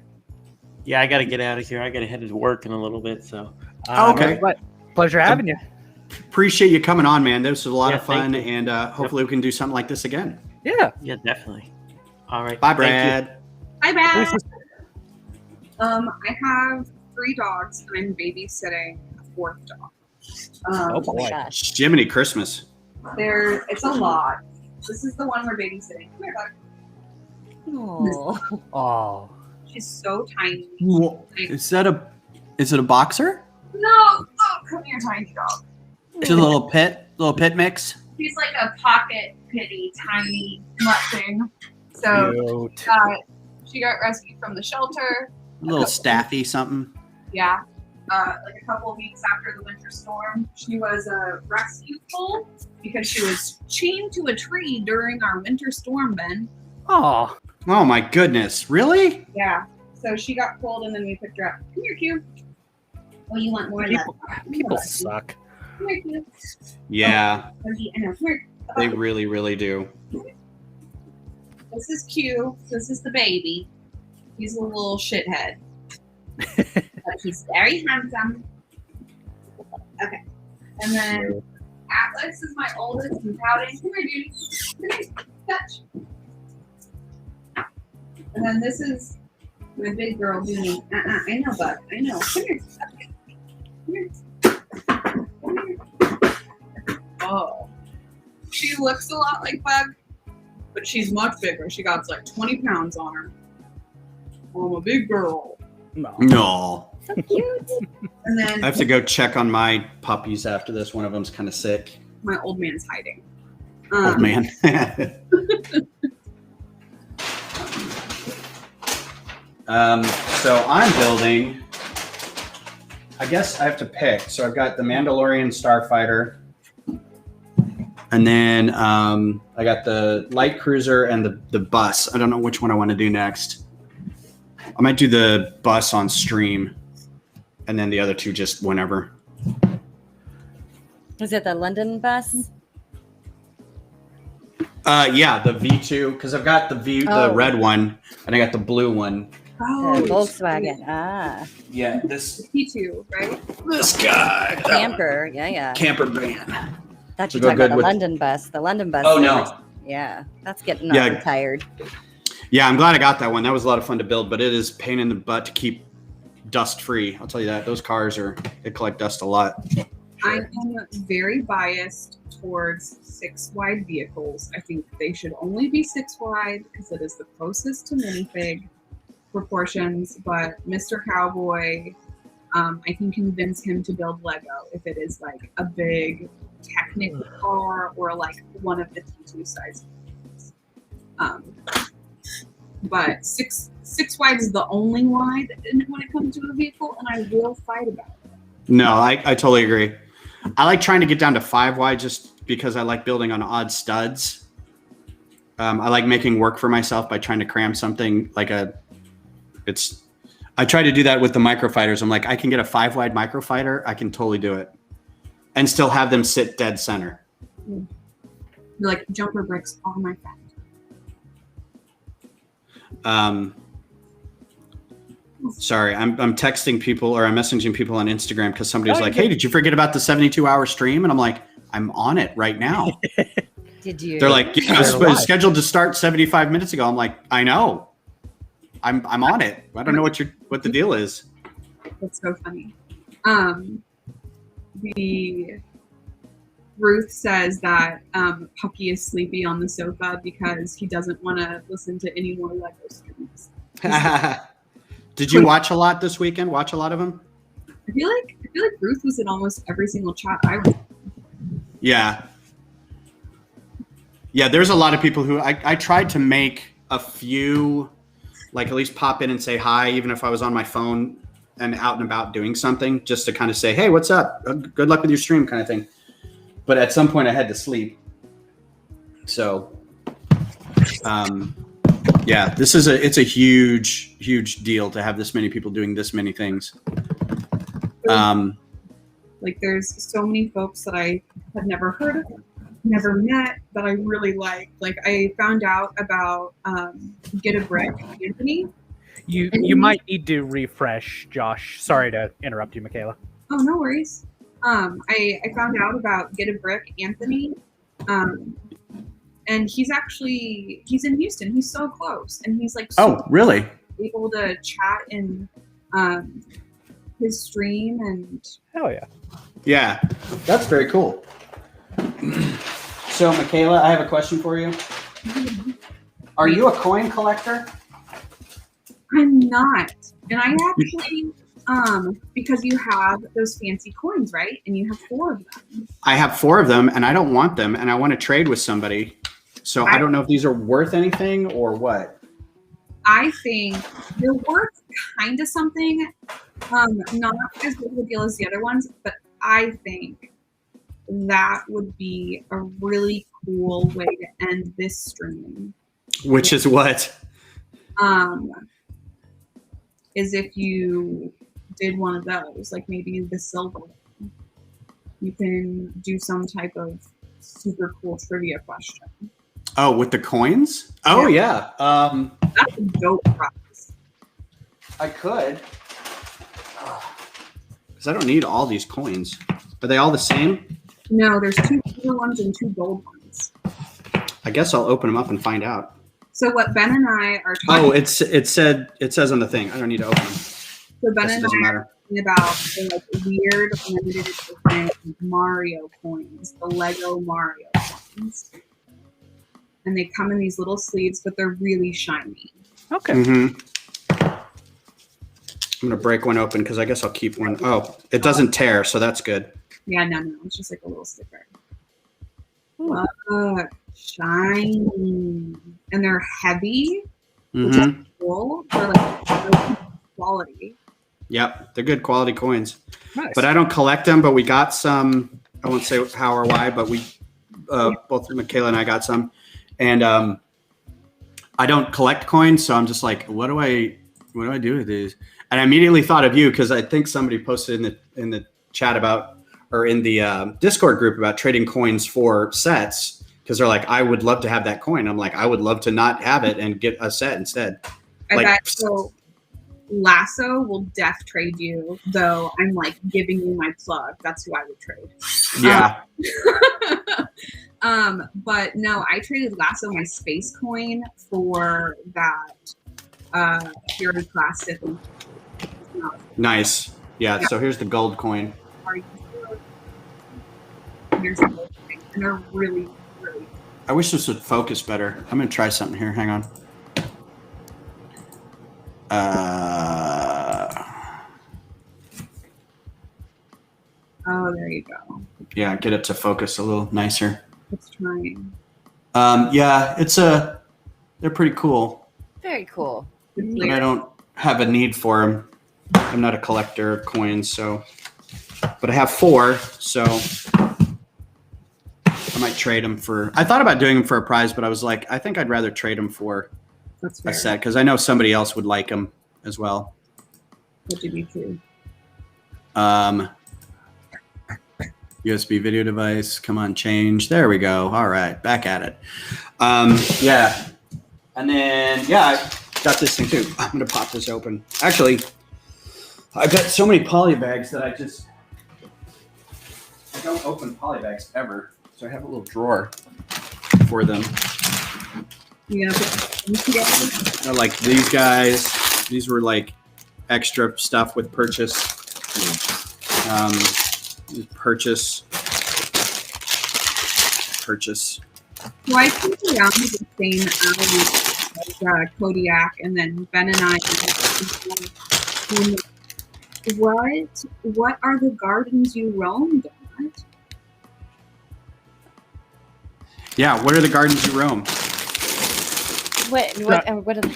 Yeah, I got to get out of here. I got to head to work in a little bit. So
Okay.
Pleasure having you.
Appreciate you coming on, man. This was a lot
Yeah,
of fun,
thank you.
and hopefully we can do something like this again.
Yeah.
yeah, definitely. All right.
Bye,
Thank you.
Brad.
Hi, Brad. I have 3 dogs, and I'm babysitting a 4th dog.
Oh
Oh
boy.
my gosh.
Jiminy Christmas.
It's a lot. This is the one we're babysitting. Come here, dog.
Oh.
Oh.
She's so tiny.
Is it a boxer?
No! Oh, come here, tiny dog.
It's a little pit mix.
She's like a pocket pitty, tiny mutt thing. So
Cute.
she got rescued from the shelter.
A little staffy something.
Yeah. Like a couple of weeks after the winter storm. She was a rescue foal because she was chained to a tree during our winter storm, Ben.
Oh.
Oh my goodness. Really?
Yeah. So she got cold, and then we picked her up. Come here, Q. Oh, you want more love?
People suck.
Come here, Q.
Yeah,
Oh, I know. Come here.
they really, really do.
This is Q. This is the baby. He's a little shithead. But he's very handsome. Okay. And then Atlas is my oldest and pouting. Come here, dude. Come here. Touch. And then this is my big girl doing, I know, bud. I know. Come here. Come here. Come here. Oh. She looks a lot like Bug, but she's much bigger. She got like 20 pounds on her. I'm a big girl.
No.
So cute.
And then
I have to go check on my puppies after this. One of them's kind of sick.
my old man's hiding.
Old man. So I'm building, I guess I have to pick. So I've got the Mandalorian Starfighter. And then I got the light cruiser and the bus. I don't know which one I want to do next. I might do the bus on stream, and then the other two just whenever.
Was it the London bus?
Yeah, the V2, because I've got the red one, and I got the blue one.
Oh,
Volkswagen. Ah,
Yeah, this
P2, right?
guy.
camper. Yeah.
Camper van.
Thought you
So go
talking about
good
the
with-
London bus. The London bus.
Oh, no.
Yeah, that's getting
Yeah.
retired.
Yeah, I'm glad I got that one. That was a lot of fun to build, but it is a pain in the butt to keep dust free. I'll tell you that. Those cars they collect dust a lot.
I am very biased towards 6-wide vehicles. I think they should only be 6-wide because it is the closest to minifig proportions. But Mr. Cowboy, I can convince him to build Lego if it is like a big technical car or like one of the T2 size vehicles. But six wide is the only wide when it comes to a vehicle, and I will fight about it.
No, I totally agree. I like trying to get down to 5 wide just because I like building on odd studs. I like making work for myself by trying to cram something like I try to do that with the microfighters. I'm like, I can get a 5-wide microfighter. I can totally do it and still have them sit dead center.
You're like jumper bricks on my back.
Sorry, I'm texting people or I'm messaging people on Instagram because somebody was like, hey, did you forget about the 72-hour stream? And I'm like, I'm on it right now.
Did you?
They're like, it was scheduled to start 75 minutes ago. I'm like, I know. I'm on it. I don't know what the deal is.
That's so funny. The Ruth says that Pucky is sleepy on the sofa because he doesn't want to listen to any more Lego streams.
Did you watch a lot this weekend? Watch a lot of them?
I feel like Ruth was in almost every single chat I was in.
Yeah. Yeah, there's a lot of people who I tried to make a few, like at least pop in and say hi, even if I was on my phone and out and about doing something, just to kind of say, hey, what's up? Good luck with your stream kind of thing. But at some point I had to sleep. So, yeah, it's a huge deal to have this many people doing this many things.
Like there's so many folks that I had never heard of, never met, that I really like. Like I found out about Get a Brick, Anthony.
You might need to refresh, Josh. Sorry to interrupt you, Michaela.
Oh, no worries. I found out about Get a Brick, Anthony. And he's in Houston. He's so close. And he's like
Oh, really?
able to chat in his stream and
Hell yeah.
Yeah, that's very cool. So, Michaela, I have a question for you. Are you a coin collector?
I'm not. And I actually because you have those fancy coins, right? And you have 4 of them.
I have 4 of them, and I don't want them, and I want to trade with somebody. So I don't know if these are worth anything or what.
I think they're worth kind of something. Not as big of a deal as the other ones, but I think that would be a really cool way to end this stream.
Which is what?
is if you did one of those, like maybe the silver one, you can do some type of super cool trivia question.
Oh, with the coins? Oh yeah.
That's a dope prize.
I could. Because I don't need all these coins. Are they all the same?
No, there's 2 silver ones and 2 gold ones.
I guess I'll open them up and find out.
So what Ben and I are talking
Oh, it says on the thing. I don't need to open them.
So Ben and I are talking about the like weird limited edition Mario coins, the Lego Mario coins. And they come in these little sleeves, but they're really shiny.
Okay.
Mm-hmm. I'm gonna break one open because I guess I'll keep one. Oh, it doesn't tear, so that's good.
Yeah, no, it's just like a little sticker. Look, shiny, and they're heavy, which is cool. They're like good quality.
Yep, they're good quality coins.
Nice.
But I don't collect them. But we got some. I won't say how or why, but we both Michaela and I got some, and I don't collect coins, so I'm just like, what do I do with these? And I immediately thought of you because I think somebody posted in the chat about, or in the Discord group about trading coins for sets, because they're like, I would love to have that coin. I'm like, I would love to not have it and get a set instead.
I bet so. Lasso will def trade you, though I'm like giving you my plug. That's who I would trade.
Yeah.
But no, I traded Lasso my space coin for that Fury class Sith.
Nice. Yeah. So here's the gold coin.
Here's the gold coin. And they're really, really.
I wish this would focus better. I'm gonna try something here. Hang on.
Oh, there you go.
Yeah, get it to focus a little nicer.
It's trying.
Yeah, they're pretty cool.
Very cool.
But I don't have a need for them. I'm not a collector of coins, so. But I have 4, so I might trade them for. I thought about doing them for a prize, but I was like, I think I'd rather trade them for a set because I know somebody else would like them as well.
What did you do?
USB video device. Come on, change. There we go. All right, back at it. Yeah, and then I got this thing too. I'm gonna pop this open. Actually, I've got so many poly bags that I don't open poly bags ever. So I have a little drawer for them.
Yeah.
Like these guys. These were like extra stuff with purchase. Purchase.
So I think around the same alley as Kodiak, and then Ben and I. What are the gardens you roamed on?
Yeah, what are the gardens you roam?
What are the...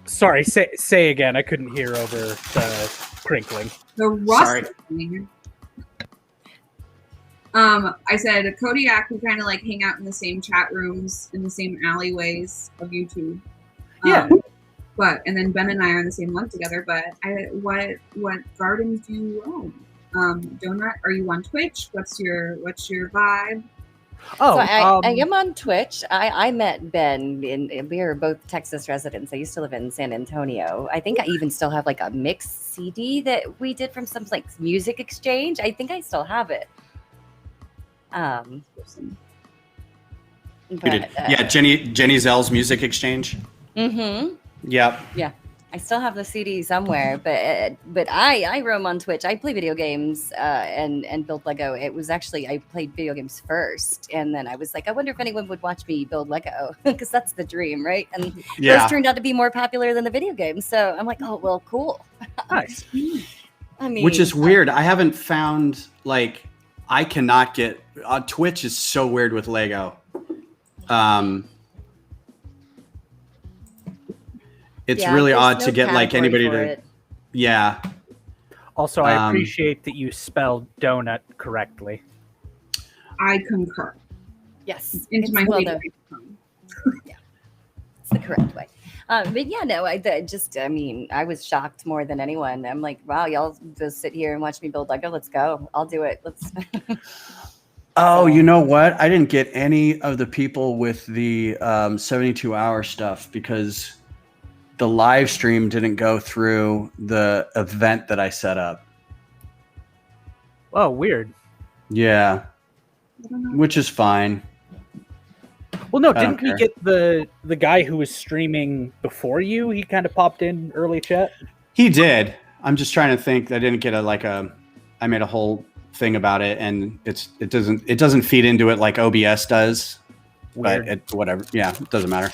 Sorry, say again. I couldn't hear over the crinkling.
The rustling. I said Kodiak, we kind of like hang out in the same chat rooms, in the same alleyways of YouTube.
Yeah.
And then Ben and I are in the same one together. But what gardens do you roam? Donut, are you on Twitch? What's your vibe?
Oh,
So I am on Twitch. I met Ben, we are both Texas residents. I used to live in San Antonio. I think I even still have like a mixed CD that we did from some like music exchange. I think I still have it.
We did. Yeah, Jenny Zell's Music Exchange.
Mm-hmm.
Yep.
Yeah. I still have the CD somewhere, but I roam on Twitch. I play video games and build Lego. It was actually, I played video games first, and then I was like, I wonder if anyone would watch me build Lego, because that's the dream, right? And those turned out to be more popular than the video games. So I'm like, oh, well, cool.
Nice.
I mean,
Which is weird. I haven't found, like, I cannot get, Twitch is so weird with Lego. It's really odd to get like anybody to. Yeah.
Also, I appreciate that you spelled donut correctly.
I concur.
Yes.
Into my
well
favorite.
Yeah. It's the correct way. But yeah, no, I mean, I was shocked more than anyone. I'm like, wow, y'all just sit here and watch me build Lego. Let's go. I'll do it. Let's.
Oh,
So-
you know what? I didn't get any of the people with the 72-hour stuff because the live stream didn't go through the event that I set up.
Oh, weird.
Yeah,
I don't know.
which is fine.
Well, no,
I don't
didn't we
care.
get the guy who was streaming before you? He kind of popped in early chat.
He did. I'm just trying to think. I didn't get I made a whole thing about it, and it doesn't feed into it like OBS does.
Weird.
But whatever. Yeah, it doesn't matter.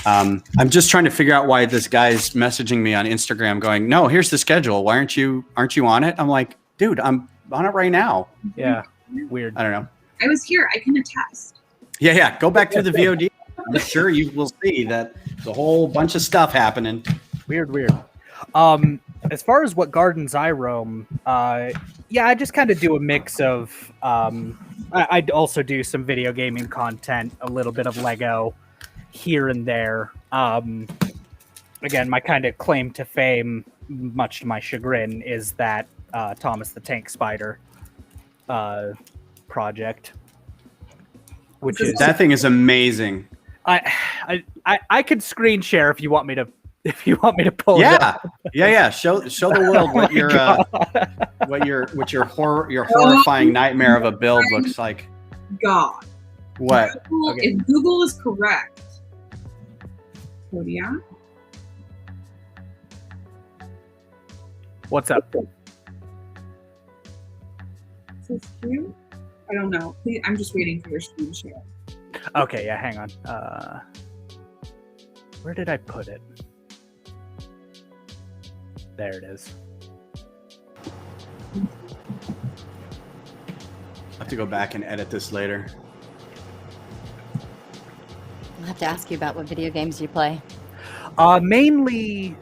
I'm just trying to figure out why this guy's messaging me on Instagram, going, "No, here's the schedule. Why aren't you on it?" I'm like, dude, I'm on it right now.
Yeah, weird.
I don't know.
I was here. I can attest.
Yeah. Go back to the VOD. I'm sure you will see that there's a whole bunch of stuff happening.
Weird. As far as what gardens I roam, yeah, I just kind of do a mix of. I'd also do some video gaming content, a little bit of Lego here and there. Again, my kind of claim to fame, much to my chagrin, is that Thomas the Tank Spider project, which is
That thing is amazing.
I could screen share if you want me to. If you want me to pull it up.
Yeah. Show the world what your horrifying nightmare of a build looks like.
God.
What?
Google,
Okay.
If Google is correct, Kodia,
What's up?
is this cute? I don't know. Please, I'm just waiting for your screen share.
Okay, yeah, hang on. Where did I put it? There it is.
I'll have to go back and edit this later.
I'll have to ask you about what video games you play.
Mainly,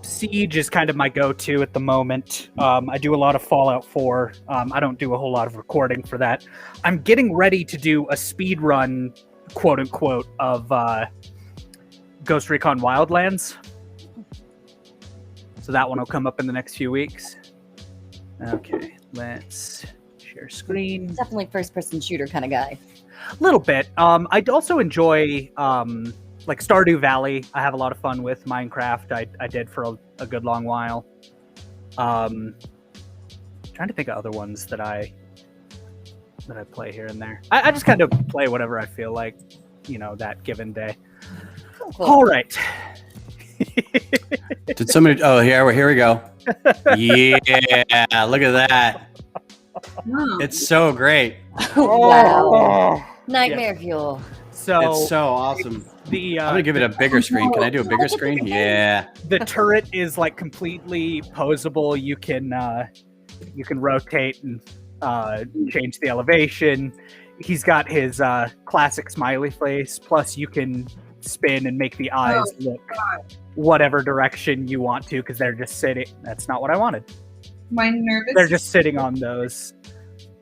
Siege is kind of my go-to at the moment. I do a lot of Fallout 4. I don't do a whole lot of recording for that. I'm getting ready to do a speed run, quote unquote, of Ghost Recon Wildlands. So that one will come up in the next few weeks. Okay, let's share screen.
Definitely first-person shooter kind of guy.
A little bit. I'd also enjoy like Stardew Valley. I have a lot of fun with Minecraft. I did for a good long while. Trying to think of other ones that I play here and there. I just kind of play whatever I feel like, that given day.
Cool.
All right.
Did somebody? Oh, here we go. Yeah, look at that.
Oh,
It's so great.
Wow. Nightmare fuel.
So
It's so awesome.
the
I'm gonna give it a bigger screen. Can I do a bigger screen? Yeah.
the turret is like completely posable. You can rotate and change the elevation. He's got his classic smiley face. Plus, you can spin and make the eyes look whatever direction you want to, because they're just sitting. That's not what I wanted.
my nervous.
They're just sitting on those.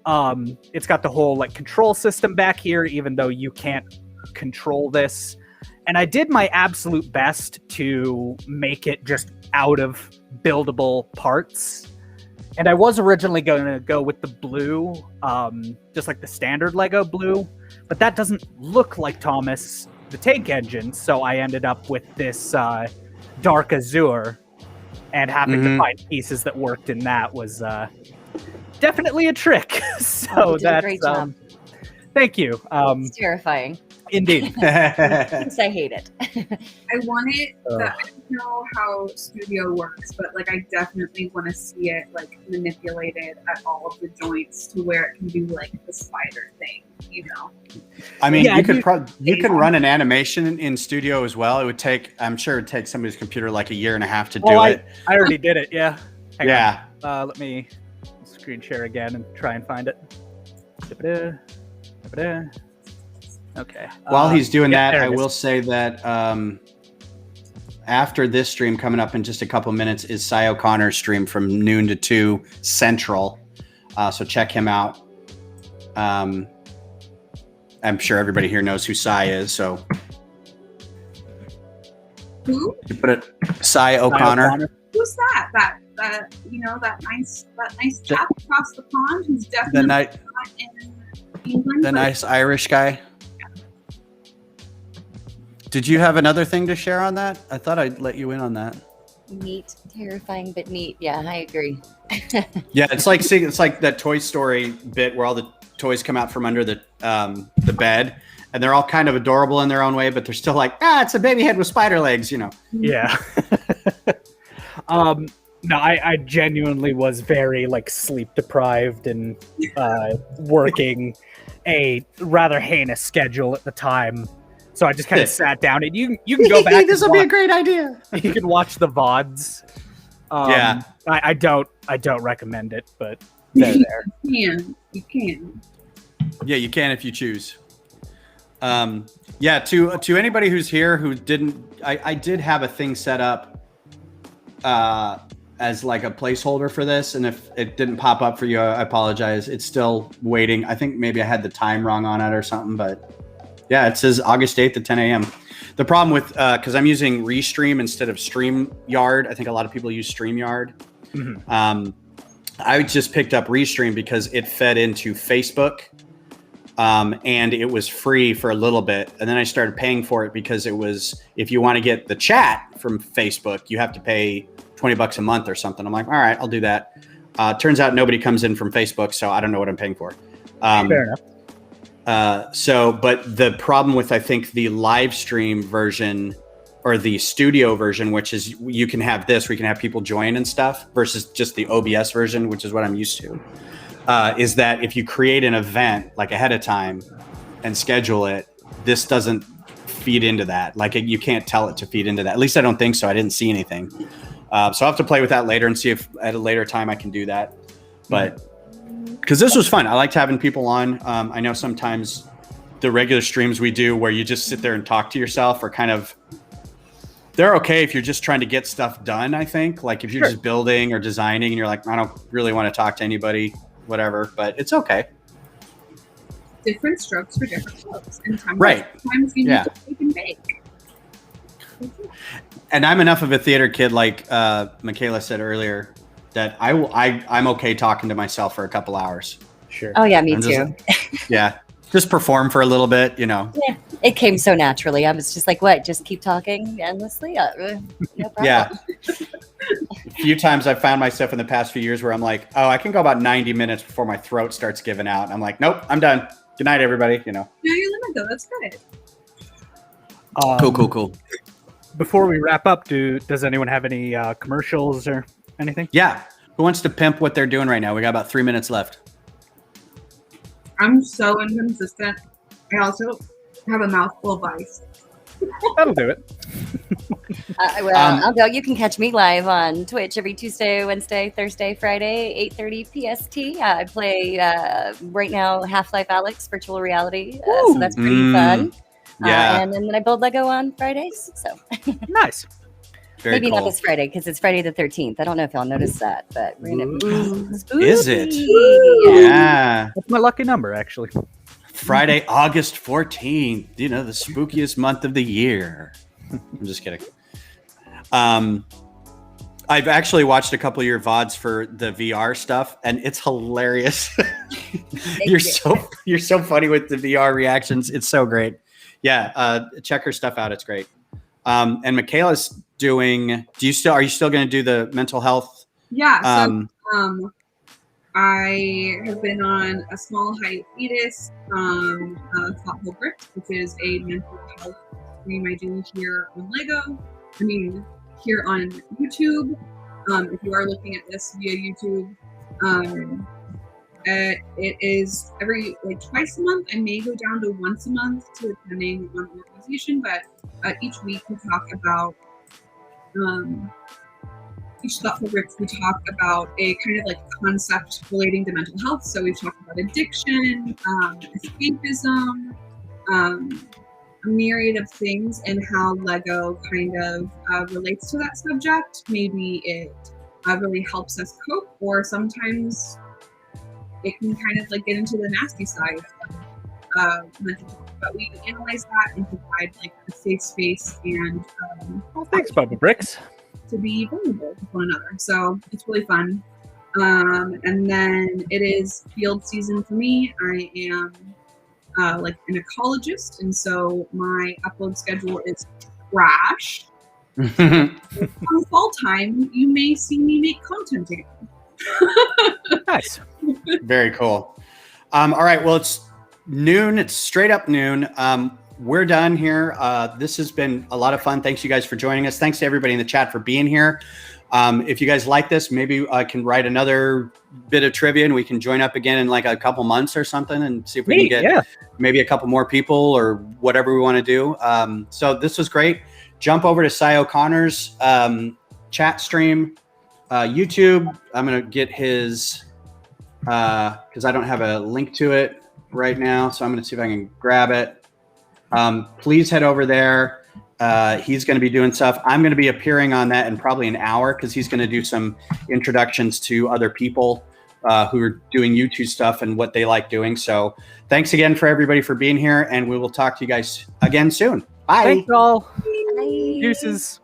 It's got the whole like control system back here, even though you can't control this. And I did my absolute best to make it just out of buildable parts. And I was originally going to go with the blue, just like the standard Lego blue, but that doesn't look like Thomas the Tank Engine. So I ended up with this dark azure, and having to find pieces that worked in that was definitely a trick. So
You did a
that's
great job.
thank you.
It's terrifying.
Indeed.
Thanks, I hate it.
I want it. I don't know how studio works, but like I definitely want to see it like manipulated at all of the joints to where it can do like the spider thing.
I mean,
Yeah,
you could run an animation in Studio as well. It would take, I'm sure it'd take somebody's computer like a year and a half to do it.
I already did it. Yeah. Hang
Yeah.
on. Let me screen share again and try and find it. Da-ba-da, da-ba-da. Okay.
While he's doing
yeah,
that,
there
I
it is.
will say that after this stream coming up in just a couple minutes is Cy O'Connor's stream from noon to 2 Central. So check him out. I'm sure everybody here knows who Cy is. So
Who?
You put it, Cy O'Connor.
Who's that? That nice chap across the pond who's definitely
The
not in England.
The
but-
nice Irish guy. Did you have another thing to share on that? I thought I'd let you in on that.
Neat, terrifying, but neat. Yeah, I agree.
Yeah, it's like that Toy Story bit where all the toys come out from under the bed, and they're all kind of adorable in their own way, but they're still like, it's a baby head with spider legs, you know.
Yeah. No, I genuinely was very like sleep deprived and working a rather heinous schedule at the time. So I just kind of sat down, and you can go back.
This will be a great idea.
You can watch the VODs.
Yeah.
I don't recommend it, but they're there.
You can.
Yeah, you can if you choose. Yeah, to anybody who's here who didn't, I did have a thing set up as like a placeholder for this, and if it didn't pop up for you, I apologize. It's still waiting. I think maybe I had the time wrong on it or something, but yeah, it says August 8th at 10 a.m. The problem with, because I'm using Restream instead of StreamYard, I think a lot of people use StreamYard.
Mm-hmm.
I just picked up Restream because it fed into Facebook, and it was free for a little bit. And then I started paying for it because it was, if you want to get the chat from Facebook, you have to pay $20 a month or something. I'm like, all right, I'll do that. Turns out nobody comes in from Facebook, so I don't know what I'm paying for.
Fair enough.
But the problem with, I think, the live stream version or the studio version, which is you can have this, we can have people join and stuff versus just the OBS version, which is what I'm used to, is that if you create an event like ahead of time and schedule it, this doesn't feed into that. Like you can't tell it to feed into that. At least I don't think so. I didn't see anything. So I'll have to play with that later and see if at a later time I can do that. But because this was fun. I liked having people on. I know sometimes the regular streams we do where you just sit there and talk to yourself are kind of, they're okay if you're just trying to get stuff done, I think. Like if you're just building or designing and you're like, I don't really want to talk to anybody, whatever, but it's okay.
Different strokes for different folks. And sometimes you need to take and bake.
And I'm enough of a theater kid, like Michaela said earlier, that I'm okay talking to myself for a couple hours.
Sure.
Oh yeah, me too.
Just perform for a little bit, you know.
Yeah, it came so naturally. I was just like, what? Just keep talking endlessly? No problem.
Yeah. A few times I've found myself in the past few years where I'm like, oh, I can go about 90 minutes before my throat starts giving out. I'm like, nope, I'm done. Good night, everybody. You know.
No, your limit though. That's good.
Cool.
Before we wrap up, does anyone have any commercials or anything?
Yeah. Who wants to pimp what they're doing right now? We got about 3 minutes left.
I'm so inconsistent. I also have a mouthful of ice.
That'll do it.
I'll go. You can catch me live on Twitch every Tuesday, Wednesday, Thursday, Friday, 8:30 PST. I play right now Half-Life Alyx virtual reality, so that's pretty fun.
Yeah.
And then I build Lego on Fridays. So
Nice.
Very
maybe
cool.
not this Friday because it's Friday the 13th. I don't know if y'all noticed that, but we're gonna
Is it? Yeah.
That's my lucky number, actually.
Friday, August 14th. You know, the spookiest month of the year. I'm just kidding. I've actually watched a couple of your VODs for the VR stuff, and it's hilarious. You're so funny with the VR reactions. It's so great. Yeah, check her stuff out. It's great. And Michaela's doing. Are you still going to do the mental health?
Yeah. So I have been on a small hiatus from Thoughtful Bricks, which is a mental health stream I do here on Lego. I mean, here on YouTube. If you are looking at this via YouTube, it is every twice a month. I may go down to once a month, depending on the organization. But each week we talk about each Thoughtful Bricks. We talk about a kind of concept relating to mental health. So we've talked about addiction, escapism, a myriad of things, and how Lego kind of relates to that subject. Maybe it really helps us cope, or sometimes it can kind of get into the nasty side mental health. But we analyze that and provide like a safe space and
Well, thanks, Bubba Bricks.
to be vulnerable with one another. So it's really fun. And then it is field season for me. I am like an ecologist, and so my upload schedule is trash. On fall time, you may see me make content again.
Nice.
Very cool. All right. Well, it's noon. It's straight up noon. We're done here. This has been a lot of fun. Thanks you guys for joining us. Thanks to everybody in the chat for being here. If you guys like this, maybe I can write another bit of trivia and we can join up again in like a couple months or something and see if we can get maybe a couple more people or whatever we want to do. So this was great. Jump over to Cy O'Connor's chat stream, YouTube. I'm going to get his, because I don't have a link to it right now. So I'm going to see if I can grab it. Please head over there. He's going to be doing stuff. I'm going to be appearing on that in probably an hour because he's going to do some introductions to other people who are doing YouTube stuff and what they like doing. So thanks again for everybody for being here, and we will talk to you guys again soon. Bye.
Thanks all.
Bye.
Deuces.